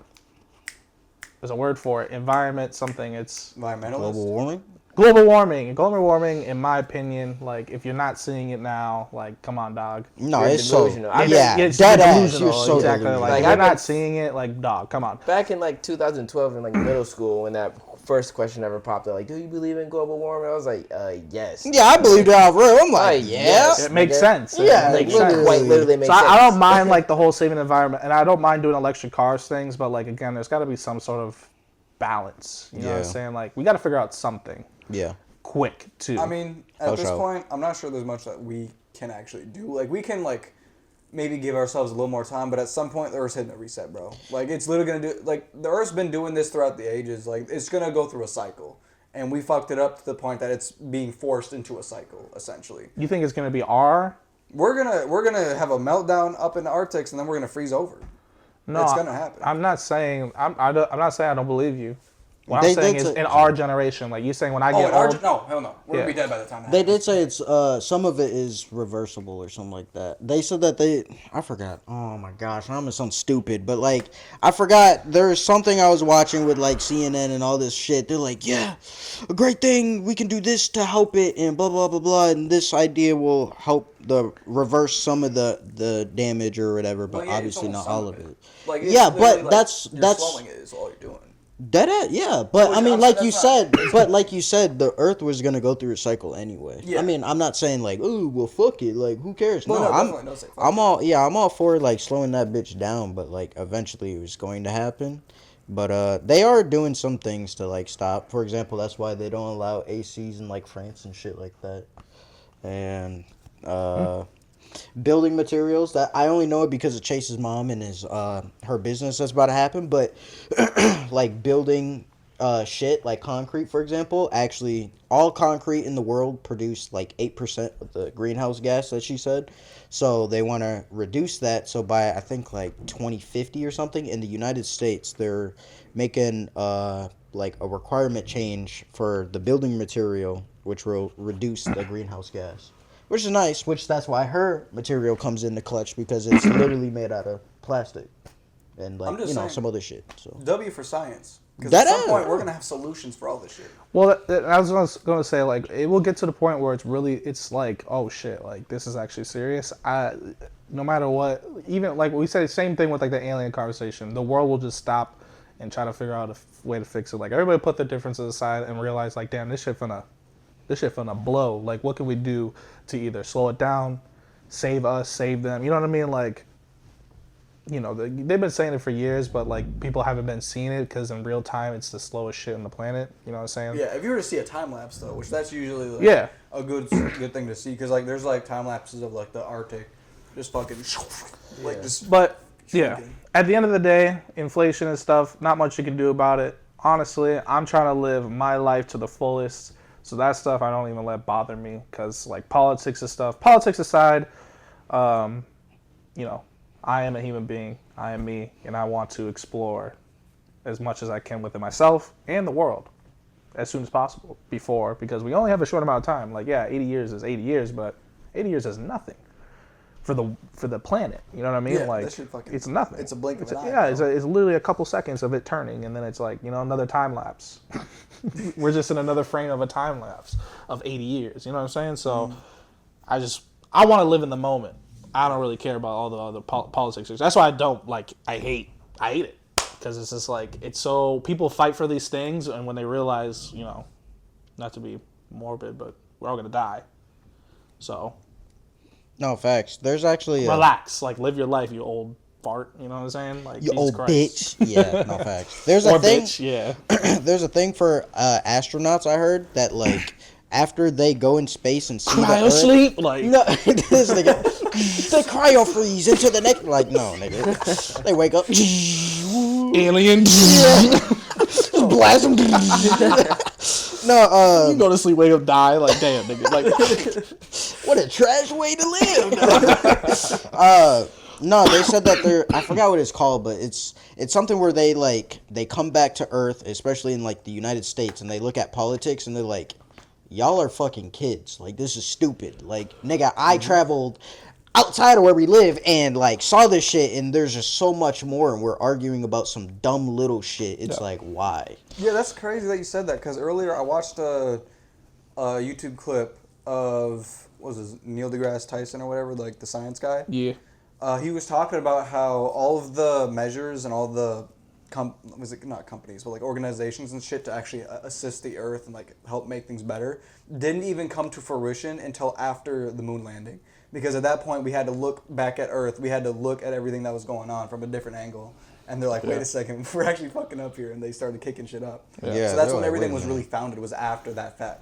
There's a word for it. Environment, something. It's out. Environmentalist. Global warming? Global warming, in my opinion, like, if you're not seeing it now, like, come on, dog. No, You're it's so... delusional. It's dead ass. delusional. You're so Exactly. delusional. Like, Like, if you're I've been- not seeing it, like, dog, come on. Back in like 2012 in like middle school, when that first question ever popped up, like, do you believe in global warming? I was like, yes. Yeah, I believed it out real. I'm like, yeah. yes. It makes sense. Yeah, It makes literally. sense. Quite literally makes So sense. I don't mind, like, the whole saving the environment, and I don't mind doing electric cars things, but, like, again, there's got to be some sort of balance. You know what I'm Yeah. saying? Like, we got to figure out something Yeah. quick, too. I mean, at Oh, this so. point, I'm not sure there's much that we can actually do. Like, we can, like, maybe give ourselves a little more time, but at some point, the Earth's hitting a reset, bro. Like, it's literally going to do... Like, the Earth's been doing this throughout the ages. Like, it's going to go through a cycle. And we fucked it up to the point that it's being forced into a cycle, essentially. You think it's going to be R? We're gonna have a meltdown up in the Arctics, and then we're going to freeze over. No, It's going to happen. I'm not saying I'm not saying I don't believe you. What They I'm saying did is say- in our generation, like you saying when I Oh, get in our... old. No, hell no. We're going to be Yeah. dead by the time that They happens. did say it's some of it is reversible or something like that. They said that I forgot. Oh my gosh, I'm gonna sound stupid, but like I forgot there's something I was watching with like CNN and all this shit. They're like, yeah, a great thing, we can do this to help it and blah blah blah blah, and this idea will help reverse some of the damage or whatever, but Well, yeah, it's obviously almost not some all of it. Like, it's Yeah, literally, but like, that's you're slowing it is all you're doing. yeah, but Well, I mean, I'm- like that's you not- said, the Earth was gonna go through a cycle anyway. Yeah. I mean, I'm not saying like, ooh, well, fuck it, like, who cares? Well, no, no, I'm, definitely don't say fuck I'm all for like slowing that bitch down, but like, eventually it was going to happen. But they are doing some things to like stop. For example, that's why they don't allow ACs in like France and shit like that. And building materials, that I only know it because of Chase's mom and his her business that's about to happen, but like building shit like concrete, for example, actually all concrete in the world produced like 8% of the greenhouse gas that she said. So they want to reduce that. So by I think like 2050 or something in the United States, they're making like a requirement change for the building material, which will reduce the greenhouse gas. Which is nice, that's why her material comes in the clutch, because it's literally made out of plastic. And like, I'm just saying. some other shit. So W for science. Because That at some is. point, we're going to have solutions for all this shit. Well, I was going to say, like, it will get to the point where it's like, oh shit, like this is actually serious. No matter what, even like we said, same thing with like the alien conversation. The world will just stop and try to figure out a way to fix it. Like everybody put their differences aside and realize, like, damn, this shit finna blow. Like, what can we do to either slow it down, save us, save them? You know what I mean? Like, you know, they've been saying it for years, but like people haven't been seeing it because in real time it's the slowest shit on the planet. You know what I'm saying? Yeah, if you were to see a time lapse though, which that's usually like Yeah. a good thing to see, because like there's like time lapses of like the Arctic, just fucking like just. But yeah, shrinking. at the end of the day, inflation and stuff, not much you can do about it. Honestly, I'm trying to live my life to the fullest. So that stuff I don't even let bother me, because like politics and stuff. Politics aside, you know, I am a human being. I am me, and I want to explore as much as I can within myself and the world as soon as possible because we only have a short amount of time. Like, yeah, 80 years is 80 years, but 80 years is nothing for the planet. You know what I mean? Yeah, like, that shit fucking- it's nothing. it's a blink of an eye, Yeah, bro. it's literally a couple seconds of it turning, and then it's like, you know, another time lapse. We're just in another frame of a time lapse of 80 years. You know what I'm saying? So I want to live in the moment. I don't really care about all the other politics. That's why I hate it, because it's just like, it's so, people fight for these things, and when they realize, you know, not to be morbid, but we're all gonna die. So no facts. There's actually relax, like, live your life, you old fart. You know what I'm saying? Like, you Jesus old Christ. bitch. Yeah, no facts. There's a Or thing. bitch, yeah. There's a thing for astronauts. I heard that like after they go in space and see the Cryo Earth, sleep, like, no, this nigga, they cryo freeze into the next. Like, no, nigga, they wake up. alien. Blast them. No, You go to sleep, wake up, die. Like, damn, nigga. Like, what a trash way to live. No, they said that they're, I forgot what it's called, but it's something where they come back to Earth, especially in like the United States, and they look at politics and they're like, y'all are fucking kids. Like, this is stupid. Like, nigga, I traveled outside of where we live and like saw this shit, and there's just so much more, and we're arguing about some dumb little shit. It's like, why? Yeah, that's crazy that you said that, because earlier I watched YouTube clip of, what was this, Neil deGrasse Tyson or whatever, like the science guy. Yeah. He was talking about how all of the measures and all the not companies, but like organizations and shit to actually assist the Earth and like help make things better didn't even come to fruition until after the moon landing. Because at that point we had to look back at Earth, we had to look at everything that was going on from a different angle. And they're like, wait a second, we're actually fucking up here, and they started kicking shit up. Yeah, so that's when like, everything was really founded, was after that fact.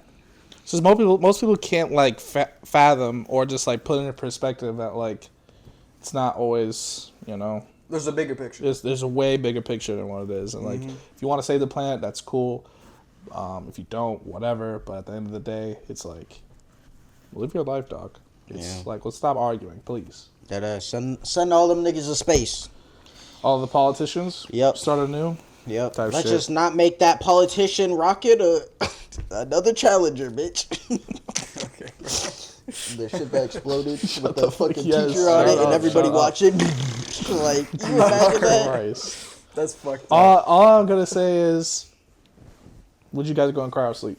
So most people can't like fathom or just like put into perspective that like it's not always, you know. There's a bigger picture. There's a way bigger picture than what it is, and like if you want to save the planet, that's cool. If you don't, whatever. But at the end of the day, it's like live your life, dog. It's like let's stop arguing, please. That send all them niggas to space. All the politicians. Yep. Start anew. Yep. Type Let's shit. just not make that politician rocket another challenger, bitch. Okay. The shit that exploded with the the fuck- fucking yes, teacher on shut it and up, everybody shut up. watching. Like, you imagine that? Christ. That's fucked up. All I'm gonna say is, would you guys go and cryo sleep?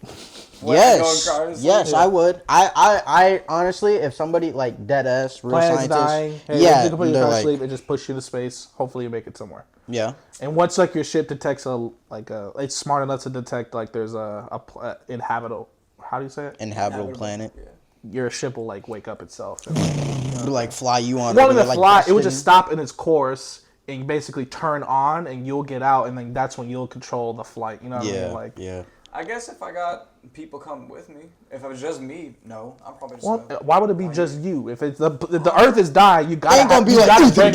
Yes, I would. I honestly, if somebody like dead ass real Planet's scientist, dying. Hey, yeah, you can put you they're to like, sleep and just push you to space. Hopefully, you make it somewhere. yeah, And once like your ship detects it's smart enough to detect like there's a inhabitable. How do you say it? inhabitable planet. Your ship will like wake up itself. Like fly you on. It won't even like, fly. It would destiny. just stop in its course and basically turn on, and you'll get out, and then that's when you'll control the flight. You know what I mean? Like, yeah. I guess if I got people come with me, if it was just me, no, I'm probably just. well, gonna- why would it be just you? If it's if the Earth is dying, you gotta Ain't gonna be you like, gotta bring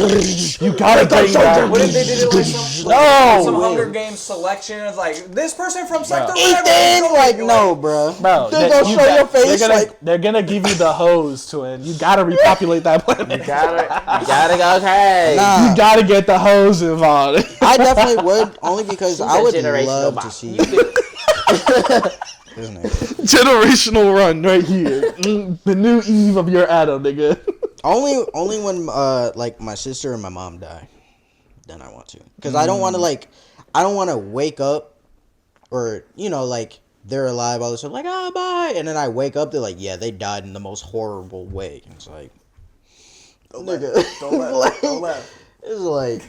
that. What if they did it like some, some Hunger Games selection of like this person from sector whatever? Ethan, like no, bro. Bro, They're gonna show your face they're gonna give you the hose to it. You gotta repopulate that planet. You gotta go crazy. Nah. You gotta get the hose involved. I definitely would, only because I would generational love to box. see. Isn't it? Generational run right here. The new Eve of your Adam, nigga. Only when like my sister and my mom die, then I want to, because I don't want to wake up, or like they're alive all of a sudden, like bye, and then I wake up, they're like, yeah, they died in the most horrible way. And it's like, Don't Like, laugh. it's like.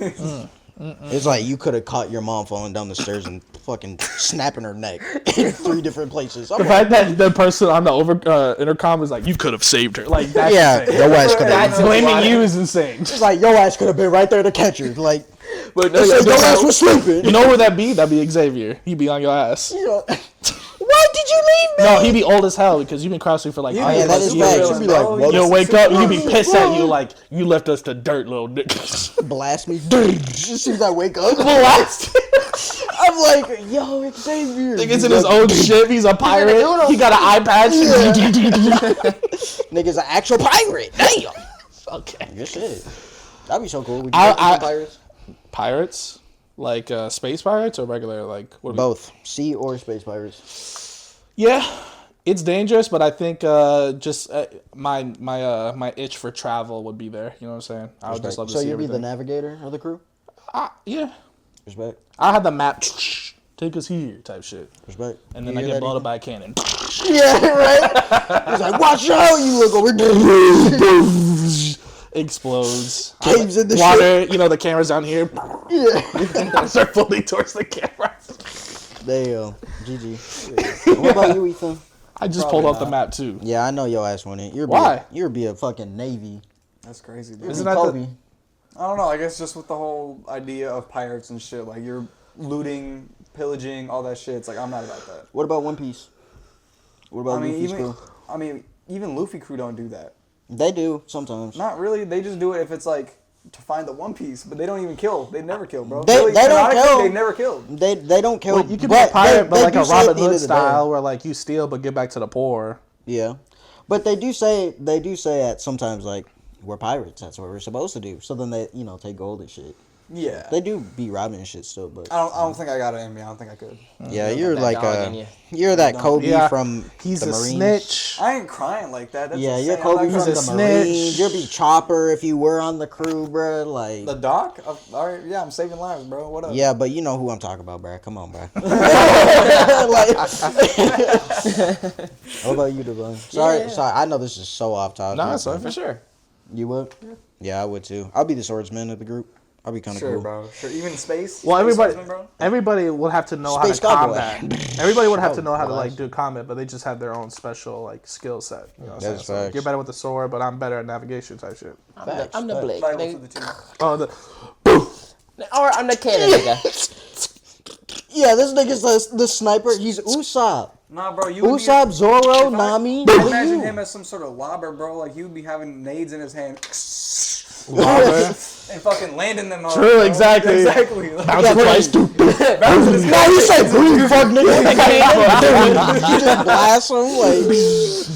It's like you could have caught your mom falling down the stairs and fucking snapping her neck in 3 different places. The fact that the person on the intercom was like, "You could have saved her," like that's Yeah, insane. your ass could That's have. blaming you is insane. It's like your ass could have been right there to catch her. Like, But your ass was sleeping. you know where that'd be? That'd be Xavier. He'd be on your ass. Why did you leave me? No, he'd be old as hell because you've been crossing for like. Oh, yeah, that is facts. You'd be like, what? You'll wake up, you'll be pissed at you like you left us to dirt, little nigga. Blast me. As soon as I wake up, Blast. I'm like, yo, Xavier. Nigga's in his own ship. He's a pirate. He got an eye patch. Nigga's an actual pirate. Damn. Okay. Good shit. That'd be so cool. Would you I- like to I- be pirates? Pirates, like space pirates or regular like what? Both sea or space pirates. Yeah, it's dangerous, but I think just my itch for travel would be there. You know what I'm saying? I would just love to so see you'd be the everything. navigator of the crew. Yeah, Respect. I had the map. Take us here, type shit, Respect. and then You I hear get that, blown up Ethan? by a cannon. Yeah, right. He's like, watch out! You look over. Explodes. Caves in the water. You know the camera's down here. Yeah. Start floating towards the camera. Damn. GG. What about you, Ethan? I just Probably pulled up the not. map too. Yeah, I know your ass wouldn't. Why? You'd be a fucking Navy. That's crazy, dude. You'd Isn't be that the- Kobe. I don't know. I guess just with the whole idea of pirates and shit, like you're looting, pillaging, all that shit. It's like I'm not about that. What about One Piece? What about Luffy's crew? Even Luffy crew don't do that. They do sometimes. Not really. They just do it if it's like to find the One Piece, but they don't even kill. They never kill, bro. They don't canonically, kill. They never killed. They don't kill. Well, you can be a pirate, but like do a say at Robin the end Hood of the day- style, where like you steal but give back to the poor. Yeah, but they do say at sometimes like we're pirates. That's what we're supposed to do. So then they take gold and shit. Yeah. They do be robbing and shit still, but I don't think I got it in me. I don't think I could. yeah, You you're got like that dog in you. you're that Kobe Yeah, from he's the a Marines. snitch. I ain't crying like that. That's Yeah, insane. you're Kobe I'm from not the a crying. snitch. Marines. You'll be Chopper if you were on the crew, bro. Like The doc? All right, yeah, I'm saving lives, bro. What up? yeah, but you know who I'm talking about, bro. Come on, bro. Like, what about you, Devon? Sorry, Yeah. sorry. I know this is so off topic. No, sorry. For sure. You would? Yeah, I would too. I'll be the swordsman of the group. I'll be kind of Sure, cool. bro. Sure. Even space? Well, Space everybody, husband, bro? everybody would have to know Space how to cowboy. combat. Everybody would have to Oh, know how to blast. like do combat, but they just have their own special like skill set. You know what I'm saying? That's So, like, facts. you're better with the sword, but I'm better at navigation type shit. I'm the Blake. Fight nigga. for the team. Oh, the Or I'm the cannon nigga. Yeah, this nigga's the sniper. He's Usopp. Nah, bro, you would Usopp, Zoro, If I- Nami. I What are imagine you? him as some sort of lobber, bro. Like, he would be having nades in his hand. lava. And fucking landing them all. True, bro. exactly. Exactly. Like, Bounce it twice, stupid. No, you say green fuck nigga. You just blast him like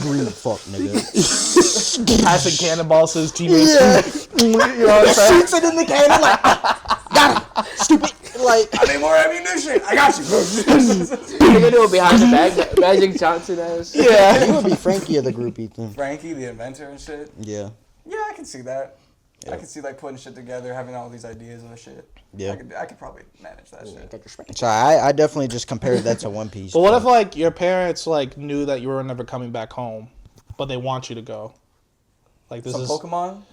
green fuck nigga. Passing cannonballs to his teammates. Yeah. You know what I'm saying? Shoots it in the cannon like got him. Stupid. Like I need more ammunition. I got you. Nigga do it behind the back. Magic Johnson ass. Yeah. you would be Frankie of the group, Ethan. Frankie, the inventor and shit. Yeah. Yeah, I can see that. Yeah. I can see like putting shit together, having all these ideas and shit. Yeah. I could probably manage that shit. So I definitely just compared that to One Piece. But what if like your parents like knew that you were never coming back home, but they want you to go? Like this Some is Pokemon?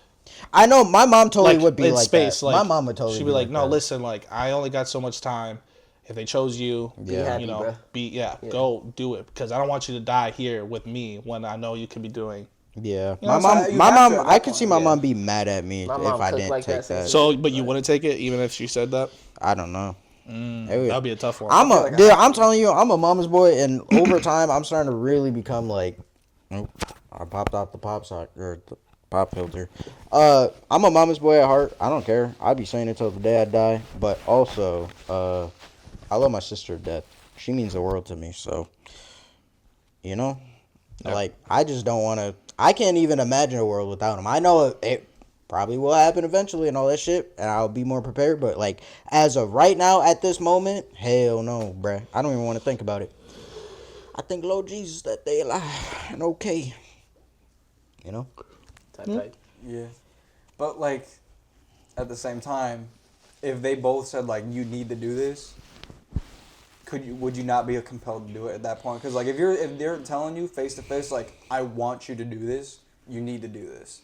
I know my mom totally like would be in like space. that. Like My mom would totally. She'd be like, no, that. listen, like I only got so much time. If they chose you, Yeah. happy, you know, bro. yeah, go do it because I don't want you to die here with me when I know you could be doing. Yeah, You know my what I'm saying? mom. You My have to mom. at I that could see point, my yeah. mom be mad at me My if mom I cooked didn't like take that, that. So, but you wouldn't take it even if she said that. I don't know. That'd be a tough one. I'm telling you, I'm a mama's boy, and over time, I'm starting to really become like. Nope, I popped out the pop sock or the pop filter. I'm a mama's boy at heart. I don't care. I'll be saying it till the day I die. But also, I love my sister to death. She means the world to me. So, you know, like I just don't want to. I can't even imagine a world without him. I know it probably will happen eventually and all that shit, and I'll be more prepared. But like as of right now, at this moment, hell no, bruh. I don't even want to think about it. I think Lord Jesus that they alive and okay. You know. Type. Yeah. But like at the same time, if they both said like you need to do this, would you not be compelled to do it at that point? Because like if they're telling you face to face like I want you to do this, you need to do this.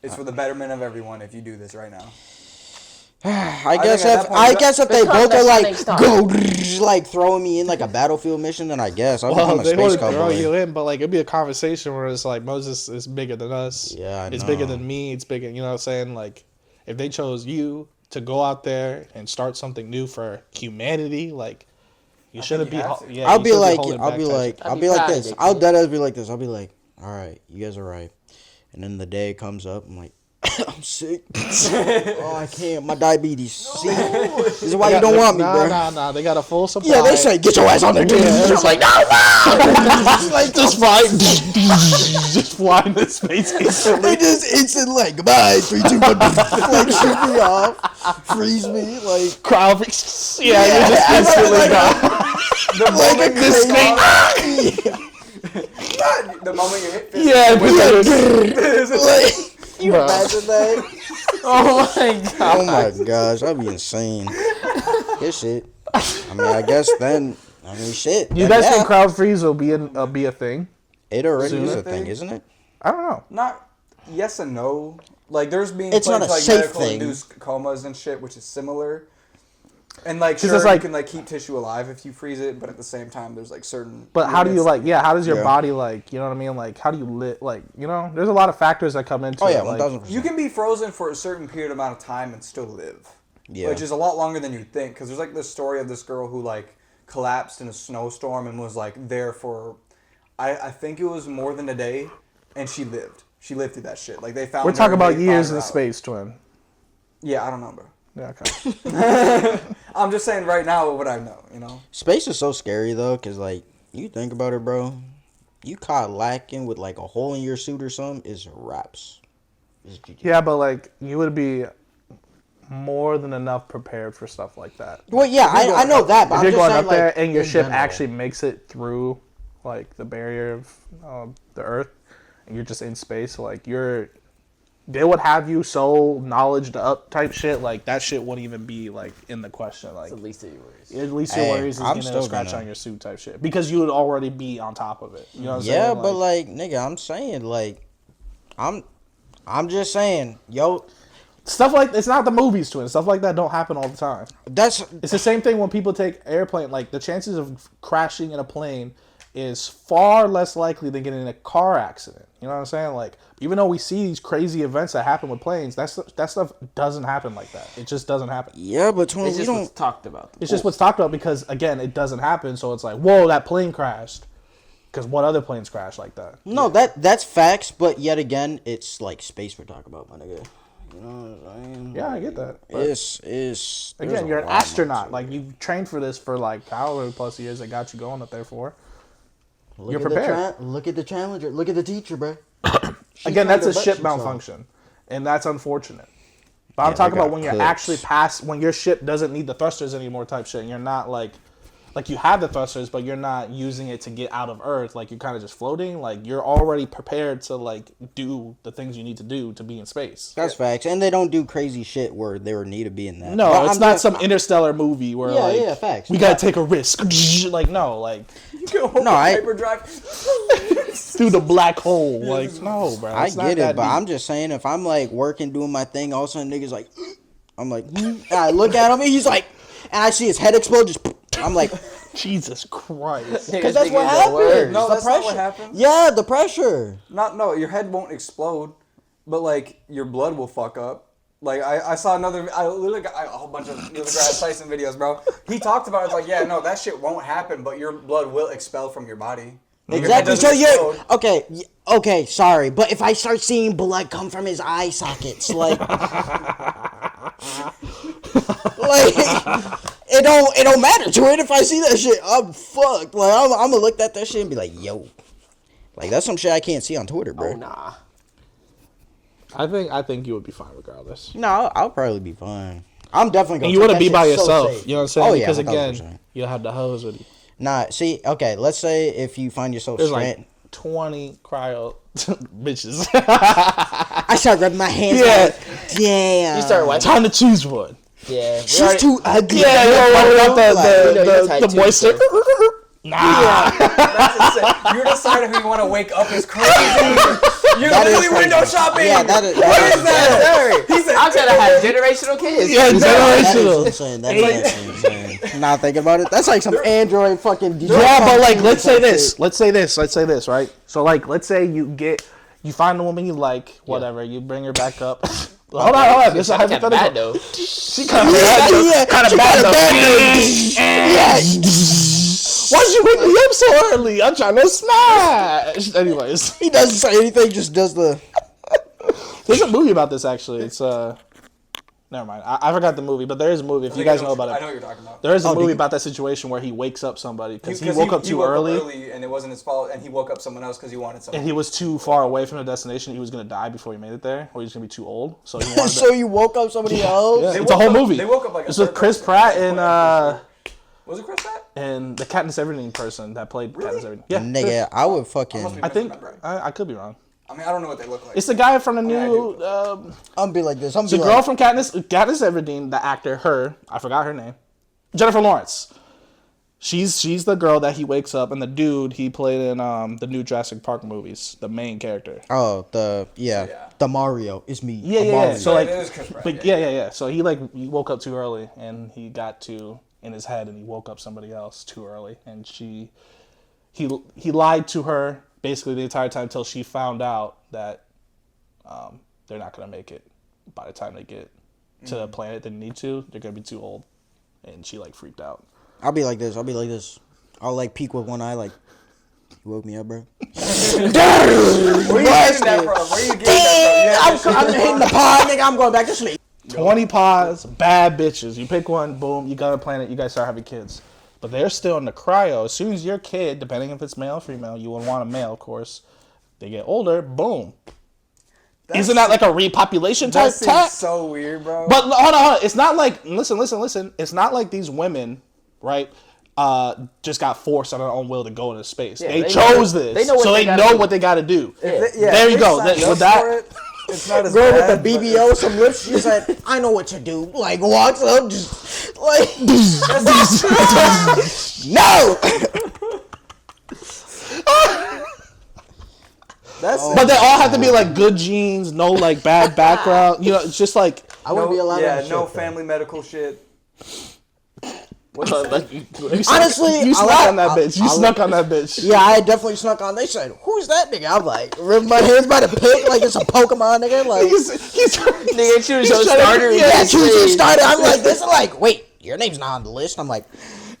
It's for the betterment of everyone if you do this right now. I think guess at if that point, they because both are like that's how go like throwing me in like a battlefield mission, then I guess I'll Well, become a they space would throw cowboy. you in, but like it'd be a conversation where it's like Moses is bigger than us. Yeah, I it's know. bigger than me. It's bigger. You know what I'm saying? Like if they chose you to go out there and start something new for humanity, like you shouldn't be. you have to. Yeah, I'll you be shouldn't like, holding I'll back be type like, shit. I'll I'd be be like proud of this. you, I'll kid. deadass be like this. I'll be like, all right, you guys are right. And then the day comes up, I'm like, I'm sick. Oh, I can't. My diabetes. See, this is why you don't want me, bro. Nah. They got a full supply. Yeah, they say get your ass on there. Yeah, It's like no. like just fly, just fly into space instantly. They just instant like goodbye 3, 2, 1, like shoot me off, freeze me, like Crowd, yeah, you're just instantly gone. The moment you this take thing- off, the moment you hit fist, Yeah, like you Bro. imagine that? Oh my god. Oh my gosh, that'd be insane. Good shit. I mean, I guess then. I mean, shit. you then guys yeah. think crowd freeze will be a thing? It already Soon is a a thing, thing? isn't it? I don't know. not yes and no. Like there's being It's not places a like safe medical thing. induced comas and shit, which is similar. And like It's sure, like- you can like keep tissue alive if you freeze it, but at the same time, there's like certain. But how do you limits. like? Yeah, how does your Yeah. body like? You know what I mean? Like, how do you lit? Like, you know, there's a lot of factors that come into Oh yeah, it. Like, 1000%. You can be frozen for a certain period amount of time and still live. Yeah. Which is a lot longer than you think, because there's like this story of this girl who like collapsed in a snowstorm and was like there for, I think it was more than a day, and she lived. She lived through that shit. Like they found. we're her talking and about they years found her in out. space, twin. Yeah, I don't know, bro. Yeah, okay. I'm just saying right now what I know, you know. Space is so scary though, cause like you think about it, bro. You caught lacking with like a hole in your suit or something is wraps. It's GG. Yeah, but like you would be. more than enough prepared for stuff like that. Well, yeah, I know that, but If I'm you're just going saying, up there like, and your in ship general. actually makes it through, like, the barrier of the Earth, and you're just in space, like, they would have you so knowledged up type shit, like, that shit wouldn't even be, like, in the question. Like, It's the least of your worries. at least your worries is I'm getting still a scratch gonna- on your suit type shit. Because you would already be on top of it. You know what I'm saying? Yeah, but like, nigga, I'm saying, like, I'm just saying, yo, stuff like, it's not the movies, twin. Stuff like that don't happen all the time. It's the same thing when people take airplane. Like, the chances of crashing in a plane is far less likely than getting in a car accident. You know what I'm saying? Like, even though we see these crazy events that happen with planes, that stuff doesn't happen like that. It just doesn't happen. Yeah, but twin, It's we just what's don't. talked about. It's just what's talked about because, again, it doesn't happen. So it's like, whoa, that plane crashed. Because what other planes crash like that? No, that's facts, but yet again, it's like space we're talking about, my nigga. You know what I'm saying? Yeah, I get that. But It's again, you're an astronaut. Like, you've trained for this for, like, however plus years they got you going up there for. You're prepared. Look at the challenger. Look at the teacher, bro. Again, that's a ship malfunction, and that's unfortunate. But I'm talking about when you're actually when your ship doesn't need the thrusters anymore type shit, and you're not like you have the thrusters, but you're not using it to get out of Earth. Like, you're kind of just floating. Like, you're already prepared to, like, do the things you need to do to be in space. That's facts, and they don't do crazy shit where they would need to be in that. No, But it's not some interstellar movie where, like, facts. we gotta take a risk. Like, no, like, Hyperdrive. through the black hole. Like, no, bro. I it's not get that it, but deep. I'm just saying, if I'm like working, doing my thing, all of a sudden niggas like, I'm like, and I look at him, and he's like, and I see his head explode. Just, I'm like, Jesus Christ. because that's what happens. No, the that's pressure. not what happens. Yeah, the pressure. No, your head won't explode, but like your blood will fuck up. Like I saw I literally got a whole bunch of Neil deGrasse Tyson videos, bro. He talked about it, it's like, yeah, no, that shit won't happen, but your blood will expel from your body. Exactly. So you're you're okay. Sorry, but if I start seeing blood come from his eye sockets, like, it don't matter to it. If I see that shit, I'm fucked. Like, I'm gonna look at that shit and be like, yo, like, that's some shit I can't see on Twitter, bro. Oh, nah. I think you would be fine regardless. No, I'll probably be fine. I'm definitely gonna. And you wouldn't be by that shit so yourself. safe. You know what I'm saying? Oh, yeah, because 1000%. again, you'll have the hose with you. Nah, see, okay, let's say if you find yourself There's stranded. like 20 cryo bitches. I start rubbing my hands. Yeah. Like, damn. You start wiping. Time to choose one. Yeah. She's too ugly. Yeah, you got you're type the two, moisture. so- Nah. That's insane. You decide who you want to wake up is crazy. You're That is literally crazy. window shopping. Yeah, that is. What is that? He said, I'm trying to have generational kids. Yeah, generational. That is insane. Not thinking about it. That's like some Android fucking. Yeah, but like, let's say this, right? So like, let's say you find the woman you like, whatever. You bring her back up. Hold on. This is a hypothetical. She kind of bad though. Yeah. Why'd you wake me up so early? I'm trying to smash. Anyways, He doesn't say anything. Just does the. there's a movie about this actually. It's never mind. I forgot the movie, but there is a movie. If you guys know about I it, know what you're talking about. there is a movie about that situation where he wakes up somebody because he woke up too early. And it wasn't his fault, and he woke up someone else because he wanted someone. And he was too far away from the destination. He was gonna die before he made it there, or he was gonna be too old. So he wanted So you woke up somebody else. Yeah, They it's a woke whole up- movie. they woke up like a it's with third Chris person. Pratt and Was it Chris Pratt? and the Katniss Everdeen person that played Katniss Everdeen. Yeah, Nigga, I would fucking. I think I could be wrong. I mean, I don't know what they look like. It's the guy from the mean, I new. do. I'm be like this. I'm The be girl like. from Katniss Everdeen, the actor, I forgot her name, Jennifer Lawrence. She's the girl that he wakes up, and the dude he played in the new Jurassic Park movies, the main character. Oh, the Mario. It's me. Yeah. Mario. So like, it is Chris Pratt, but yeah. So he he woke up too early, and he got too in his head, and he woke up somebody else too early, and he lied to her basically the entire time till she found out that they're not gonna make it by the time they get to the planet they need to. They're gonna be too old, and she like freaked out. I'll be like this. I'll like peek with one eye, like, you woke me up, bro. Where are you getting that from? Where are you getting that from? I'm hitting the pod, nigga. I'm going back to sleep. 20 pods, bad bitches. You pick one, boom, you got a planet, you guys start having kids. But they're still in the cryo. As soon as your kid, depending if it's male or female, you would want a male, of course. They get older, boom. Isn't that like a repopulation That type seems tack? so weird, bro. But hold on. It's not like listen. It's not like these women, right? Just got forced on their own will to go into space. Yeah, they chose this, they know what so they they gotta know do. what they got to do. Yeah, There you go. signed With up that- for it, it's not as Girl bad, with the but- BBO, some lips. She's like, I know what to do. Like walks up, just like no. That's But they all have to be like good genes, no like bad background. You know, it's just like I wouldn't be allowed. Yeah, to no family medical shit. Honestly, you I snuck like- on that bitch. You I snuck on that bitch. Yeah, I definitely snuck on. They said, "Who's that nigga?" I'm like, rip my hands by the pick like it's a Pokemon nigga. Like, He's Nigga, choose your trying to- starter. yeah, choose your starter. I'm like, this is like, wait, your name's not on the list. I'm like,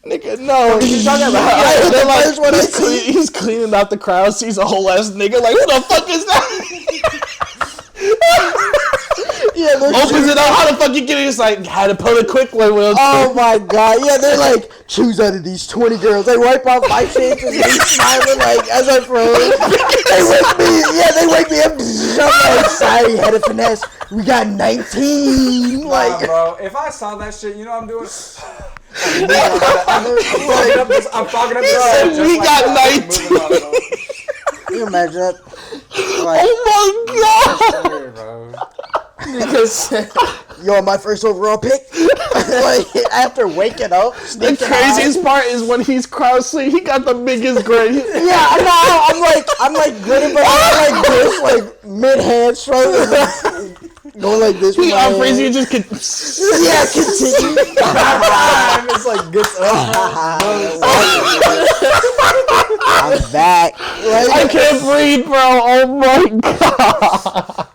nigga, no. you talking about? Yeah, Yeah, they're the like, first one I he's cleaning out the crowd, sees a whole ass nigga, like, who the fuck is that? Yeah, Opens it up, how the fuck you get it? It's like, had to pull a quick one, Will. oh my god, yeah, they're like, choose out of these 20 girls. They wipe off my shit and me smiling like as I froze. They wake me up. I'm like, sorry, had a finesse. We got 19. Nah, Like, bro, if I saw that shit, you know what I'm doing? I'm fogging up the We got 19. can you imagine that? Like, Oh my god. yo, my first overall pick. Like, after waking up, The sneaking craziest part is when he's crowd sleep, he got the biggest grin. out. Yeah, I know. I'm like gritting, but I'm like this, like mid hand stroke, going like this. with He my hand. unfreezing, you just can. Yeah, continue. It's like gets up. I'm back. I Like, can't breathe, bro. Oh my god.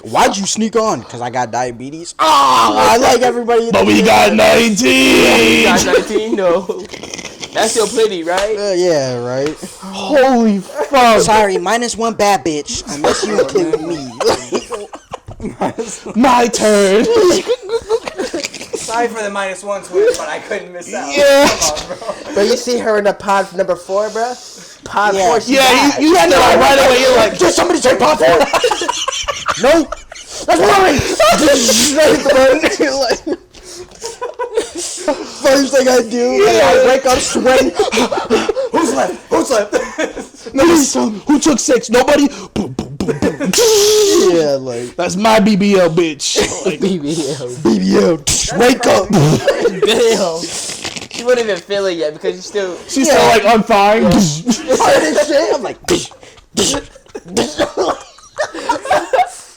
why'd you sneak on? Because I got diabetes. I like everybody. But we got 19. Got 19, no. That's your pity, right? Yeah, right. Holy fuck. Sorry, -1 bad bitch. Unless you kill me. My turn. Sorry for the -1 twist, but I couldn't miss out. Yeah. Come on, bro. But you see her in the pod number 4, bruh? Pod Yeah. 4, she Yeah, died. you had to like right away. You're like, Did somebody say pop for? No. That's worrying. First thing I do, I wake up sweating. Who's left? Who's left? nobody tell me who took 6. Nobody. Boom, boom, boom, boom. Yeah, like That's my BBL, bitch. Like, BBL. BBL. Wake up. Damn. She wouldn't even feel it yet because you still. she's still like, I'm fine. Part of this shit, I'm like.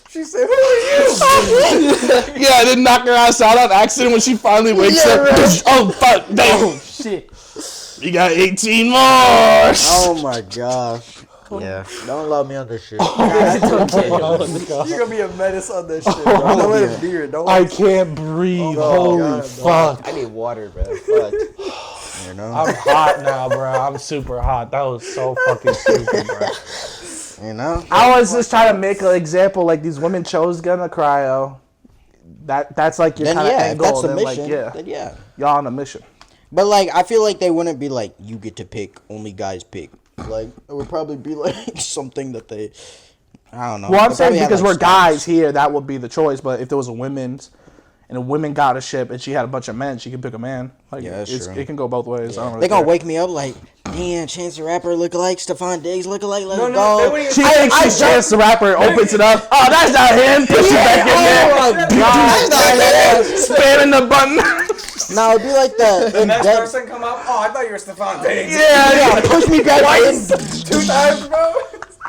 She said, "Who are you?" Yeah, I didn't knock her ass out on accident when she finally wakes Yeah, up. right. Oh, fuck. Damn. Shit. We got 18 more. Oh my gosh. Yeah. Don't love me on this shit. You're gonna be a menace on this shit, bro. Don't let him be it. Don't I let him. can't breathe. Oh, Holy God, fuck. I need water, bro. Fuck. You know. I'm hot now, bro. I'm super hot. That was so fucking stupid, bro. You know. I was just trying to make an example. Like, these women chose gonna cryo. That's like your Then kind of yeah, end if goal. that's the Then, mission. like, yeah, Then yeah. y'all on a mission. But like, I feel like they wouldn't be like, you get to pick. Only guys pick. Like, it would probably be like something that they. I don't know. Well, I'm They'd saying probably have, because like, we're guys here, that would be the choice. But if there was a women's, and a woman got a ship, and she had a bunch of men, she could pick a man. Like, Yeah, that's true. It can go both ways. I don't really They gonna care. wake me up like, damn, Chance the Rapper look alike, Stephon Diggs look alike, let No, it no, they go. wouldn't She even. thinks she's Chance the Rapper, opens it up. Oh, that's not him. Push it back in there. Oh my god. Spamming the button. Now it'd be like The in next Dead- person come up. Oh, I thought you were Stephon Diggs. Yeah, push me back in. 2 times, bro.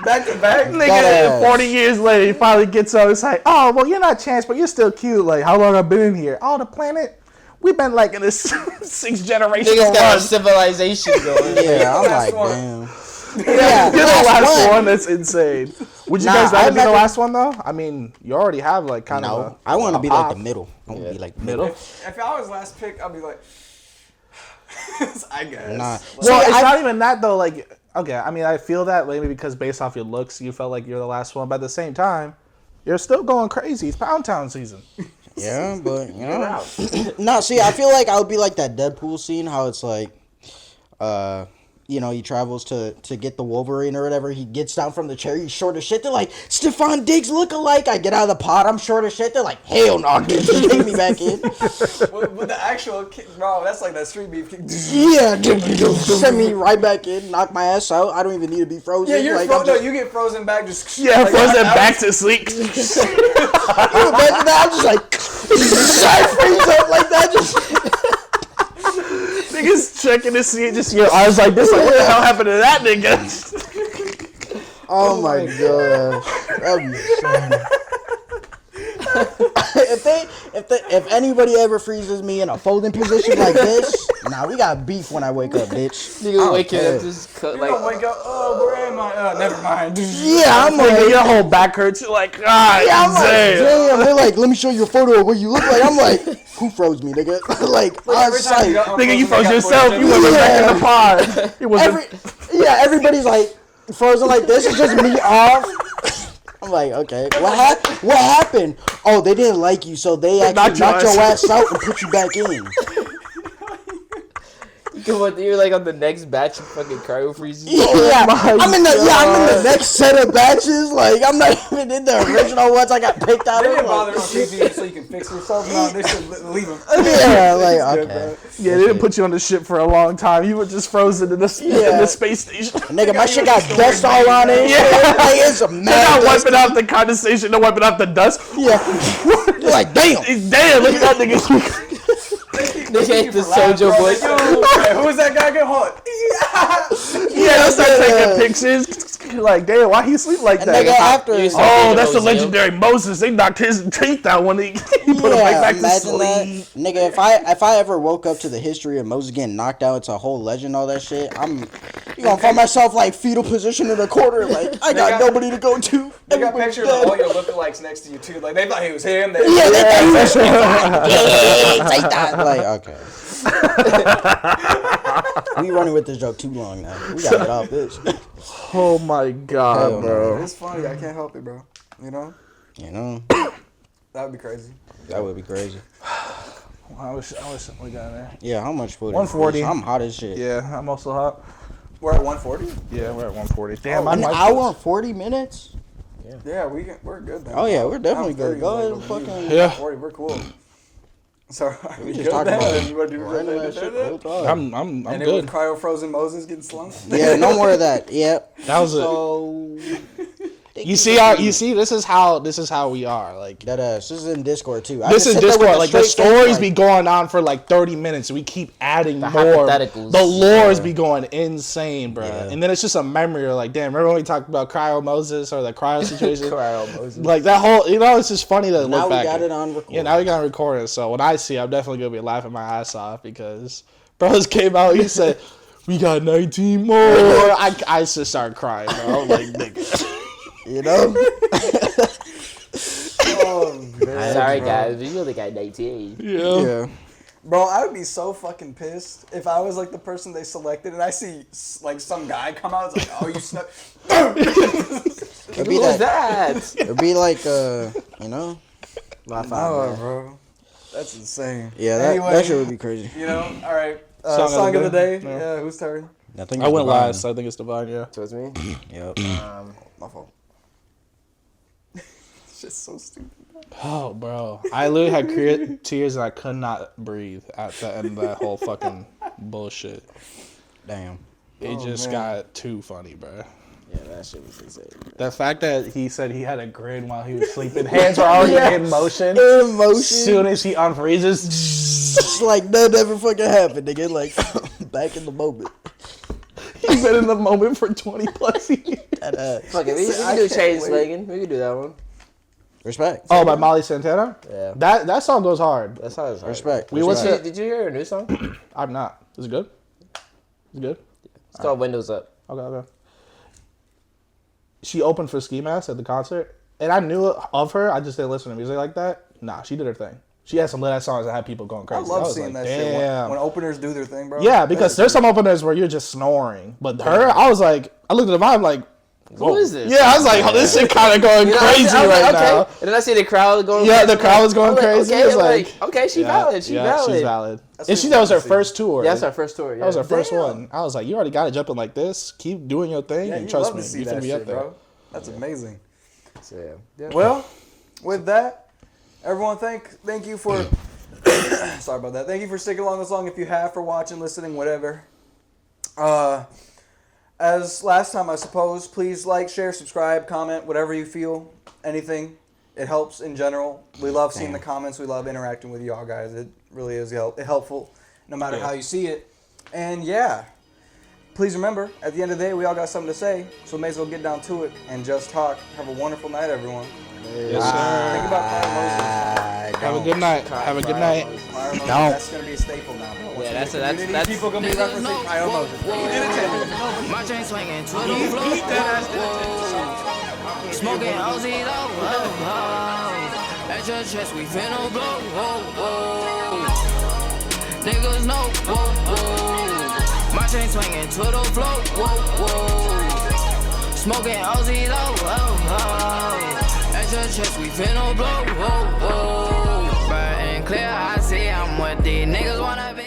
Back to back. Nigga, That ass. 40 years later, he finally gets up. It's like, oh, well, you're not Chance, but you're still cute. Like, how long I've been in here? Oh, the planet? We've been like in this 6 generational Niggas got a run. civilization going. Yeah, I'm Last like, one. damn. Yeah, You're the last one. That's insane. Would you Nah, guys like I to be the imagine- last one though? I mean, you already have like kind of. No, I want to be like the middle. I want to be like the middle. If I was last pick, I'd be like, I guess. Nah. Well, See, it's I- not even that though. Like, okay, I mean, I feel that maybe because based off your looks, you felt like you're the last one. But at the same time, you're still going crazy. It's Pound Town season. Yeah, but you know. No, see, I feel like I would be like that Deadpool scene. How it's like, he travels to get the Wolverine or whatever. He gets down from the chair. He's short as shit. They're like, Stephon Diggs look-alike. I get out of the pod. I'm short as shit. They're like, hell no, dude. Just take me back in. With the actual kick, bro, that's like that street beef kick. Yeah, send me right back in. Knock my ass out. I don't even need to be frozen. Yeah, you're like, frozen. You get frozen back. Just Yeah, frozen back to sleep. You imagine that? I'm just like, I freeze up like that. Just. Niggas checking to see it, just your eyes like this. Like, what the hell happened to that nigga? Oh my gosh, that'd be insane. if anybody ever freezes me in a folding position like this, we got beef when I wake up, bitch. Nigga waking up just you don't wake up. Oh, where am I? Never mind. Yeah, I'm like, Your whole back hurts. You're like, ah, yeah, I'm like, damn. damn. They're like, let me show you a photo of what you look like. I'm like, who froze me, nigga? like on every time sight. you got Nigga, you frozen froze back yourself. up, You went back in the pod. It wasn't. Everybody's like frozen like this. It's just me off. I'm like, okay, what happened? Oh, they didn't like you, so they actually knocked your ass out and put you back in. You're like on the next batch of fucking cryo freezes. Yeah, I'm in the next set of batches. Like, I'm not even in the original ones I got picked out They of. didn't bother to keep you so you can fix yourself. No, they should leave them. Yeah, like, okay. Yeah, they didn't put you on the ship for a long time. You were just frozen in the space station. Nigga, my shit got dust all on it. Yeah. Like, it's a They're mad not wiping out the condensation. They're wiping out the dust. Yeah. You're like, damn. Damn, look at that nigga. They hate the Sojo boy. Who was that guy getting hot? Yeah, they'll start taking pictures. Like, damn, why he sleep like And that? nigga, after Oh, that's the legendary Moses. They knocked his teeth out when he put him right back to imagine that. sleep. Nigga, if I ever woke up to the history of Moses getting knocked out, it's a whole legend, all that shit. You gonna find myself like fetal position in the corner, like I got nobody to go to. They got pictures of all your lookalikes next to you too. Like they thought he was him. Yeah, they thought he was take that. Like, okay. We running with this joke too long now. We gotta get off this. Oh my god, Hell bro. It's funny. I can't help it, bro. You know? That would be crazy. That would be crazy. I wish we got in there. Yeah, how much food? 140. I'm hot as shit. Yeah, I'm also hot. We're at 140. Yeah, we're at 140. Damn, An hour and 40 minutes? Yeah, we're good then. Oh yeah, we're definitely I'm good. 30, Go like, ahead and fucking. Yeah. 40, we're cool. So We we just good talking then? about You wanna do random ass shit the whole time. I'm and it good. was cryo frozen Moses getting slumped. Yeah, no more of that. Yep. That was it. So You see, this is how we are. Like, that ass. This is in Discord too. I this just is sit there with Discord. a Like, the straight face, stories like, be going on for like 30 minutes. We keep adding more. hypotheticals. The lores be going insane, bro. Yeah. And then it's just a memory. Like, damn, remember when we talked about CryoMoses or the cryo situation? CryoMoses. Like that whole, it's just funny to Now look we back. got at. it on record. Yeah, now we got it recorded. So when I see, I'm definitely gonna be laughing my ass off because bros came out. He said, "We got 19 more." I just started crying, bro. I'm like, nigga. You know? Oh, man. Sorry, guys. We really got 19. Yeah. Bro, I would be so fucking pissed if I was like the person they selected and I see like some guy come out. It's like, oh, you snuck. It'd be Who was that. that? It'd be like, laugh out. Oh, man. bro, that's insane. Yeah, that shit would be crazy. You know, all right. Song Song of the day. No. Yeah, whose turn? I think I it's went divine. last. So I think it's Divine. Yeah. So it's me. Yep. My fault. It's just so stupid. Oh, bro. I literally had tears and I could not breathe at the end of that whole fucking bullshit. Damn. It just got too funny, bro. Yeah, that shit was insane. The fact that he said he had a grin while he was sleeping, hands were already in motion. In motion. As soon as he unfreezes, It's like that never fucking happened, nigga. Like, back in the moment. he's been in the moment for 20 plus years. Fuck it, we can do Chain Smokin. We can do that one. Respect. Oh, by Molly Santana? Yeah. That song goes hard. That sounds hard. Respect. We went Respect. to- Did you hear her new song? I'm not. Is it good? Is it good? It's called Windows Up. Okay. She opened for Ski Mask at the concert, and I knew of her. I just didn't listen to music like that. Nah, she did her thing. She had some lit ass songs that had people going I crazy. love was seeing like, that shit damn. when openers do their thing, bro. Yeah, because there's some openers where you're just snoring, but her, I was like, I looked at the vibe like, Who is this? Yeah, I was like, oh, this shit kind of going crazy right now. And then I see the crowd going. Yeah, the crowd was going crazy. Okay, It was like, okay, she valid. She valid. She's valid. And that was her first tour. Yeah, that's her first tour. Yeah. That was her first one. I was like, you already got it jumping like this. Keep doing your thing, and trust me, you're gonna be up there. Bro. That's amazing. So, yeah. Well, with that, everyone, thank you for. Sorry about that. Thank you for sticking along this long. If you have, for watching, listening, whatever. As last time, I suppose, please like, share, subscribe, comment, whatever you feel, anything. It helps in general. We love seeing the comments. We love interacting with y'all guys. It really is helpful, no matter how you see it. And yeah, please remember, at the end of the day, we all got something to say, so may as well get down to it and just talk. Have a wonderful night, everyone. Yes, sir. Think about CryoMoses. Have a good night. Have a good night. CryoMoses, that's gonna be a staple now, bro. Yeah, that's people gonna be referencing CryoMoses. You did it, my chain swinging to the floor. Smoking Ozzy low. At your chest, we finna blow. Niggas know. My chain swinging to the floor. Smoking Ozzy low. At your chest, we finna blow. Bright and clear, I see I'm what these niggas wanna be.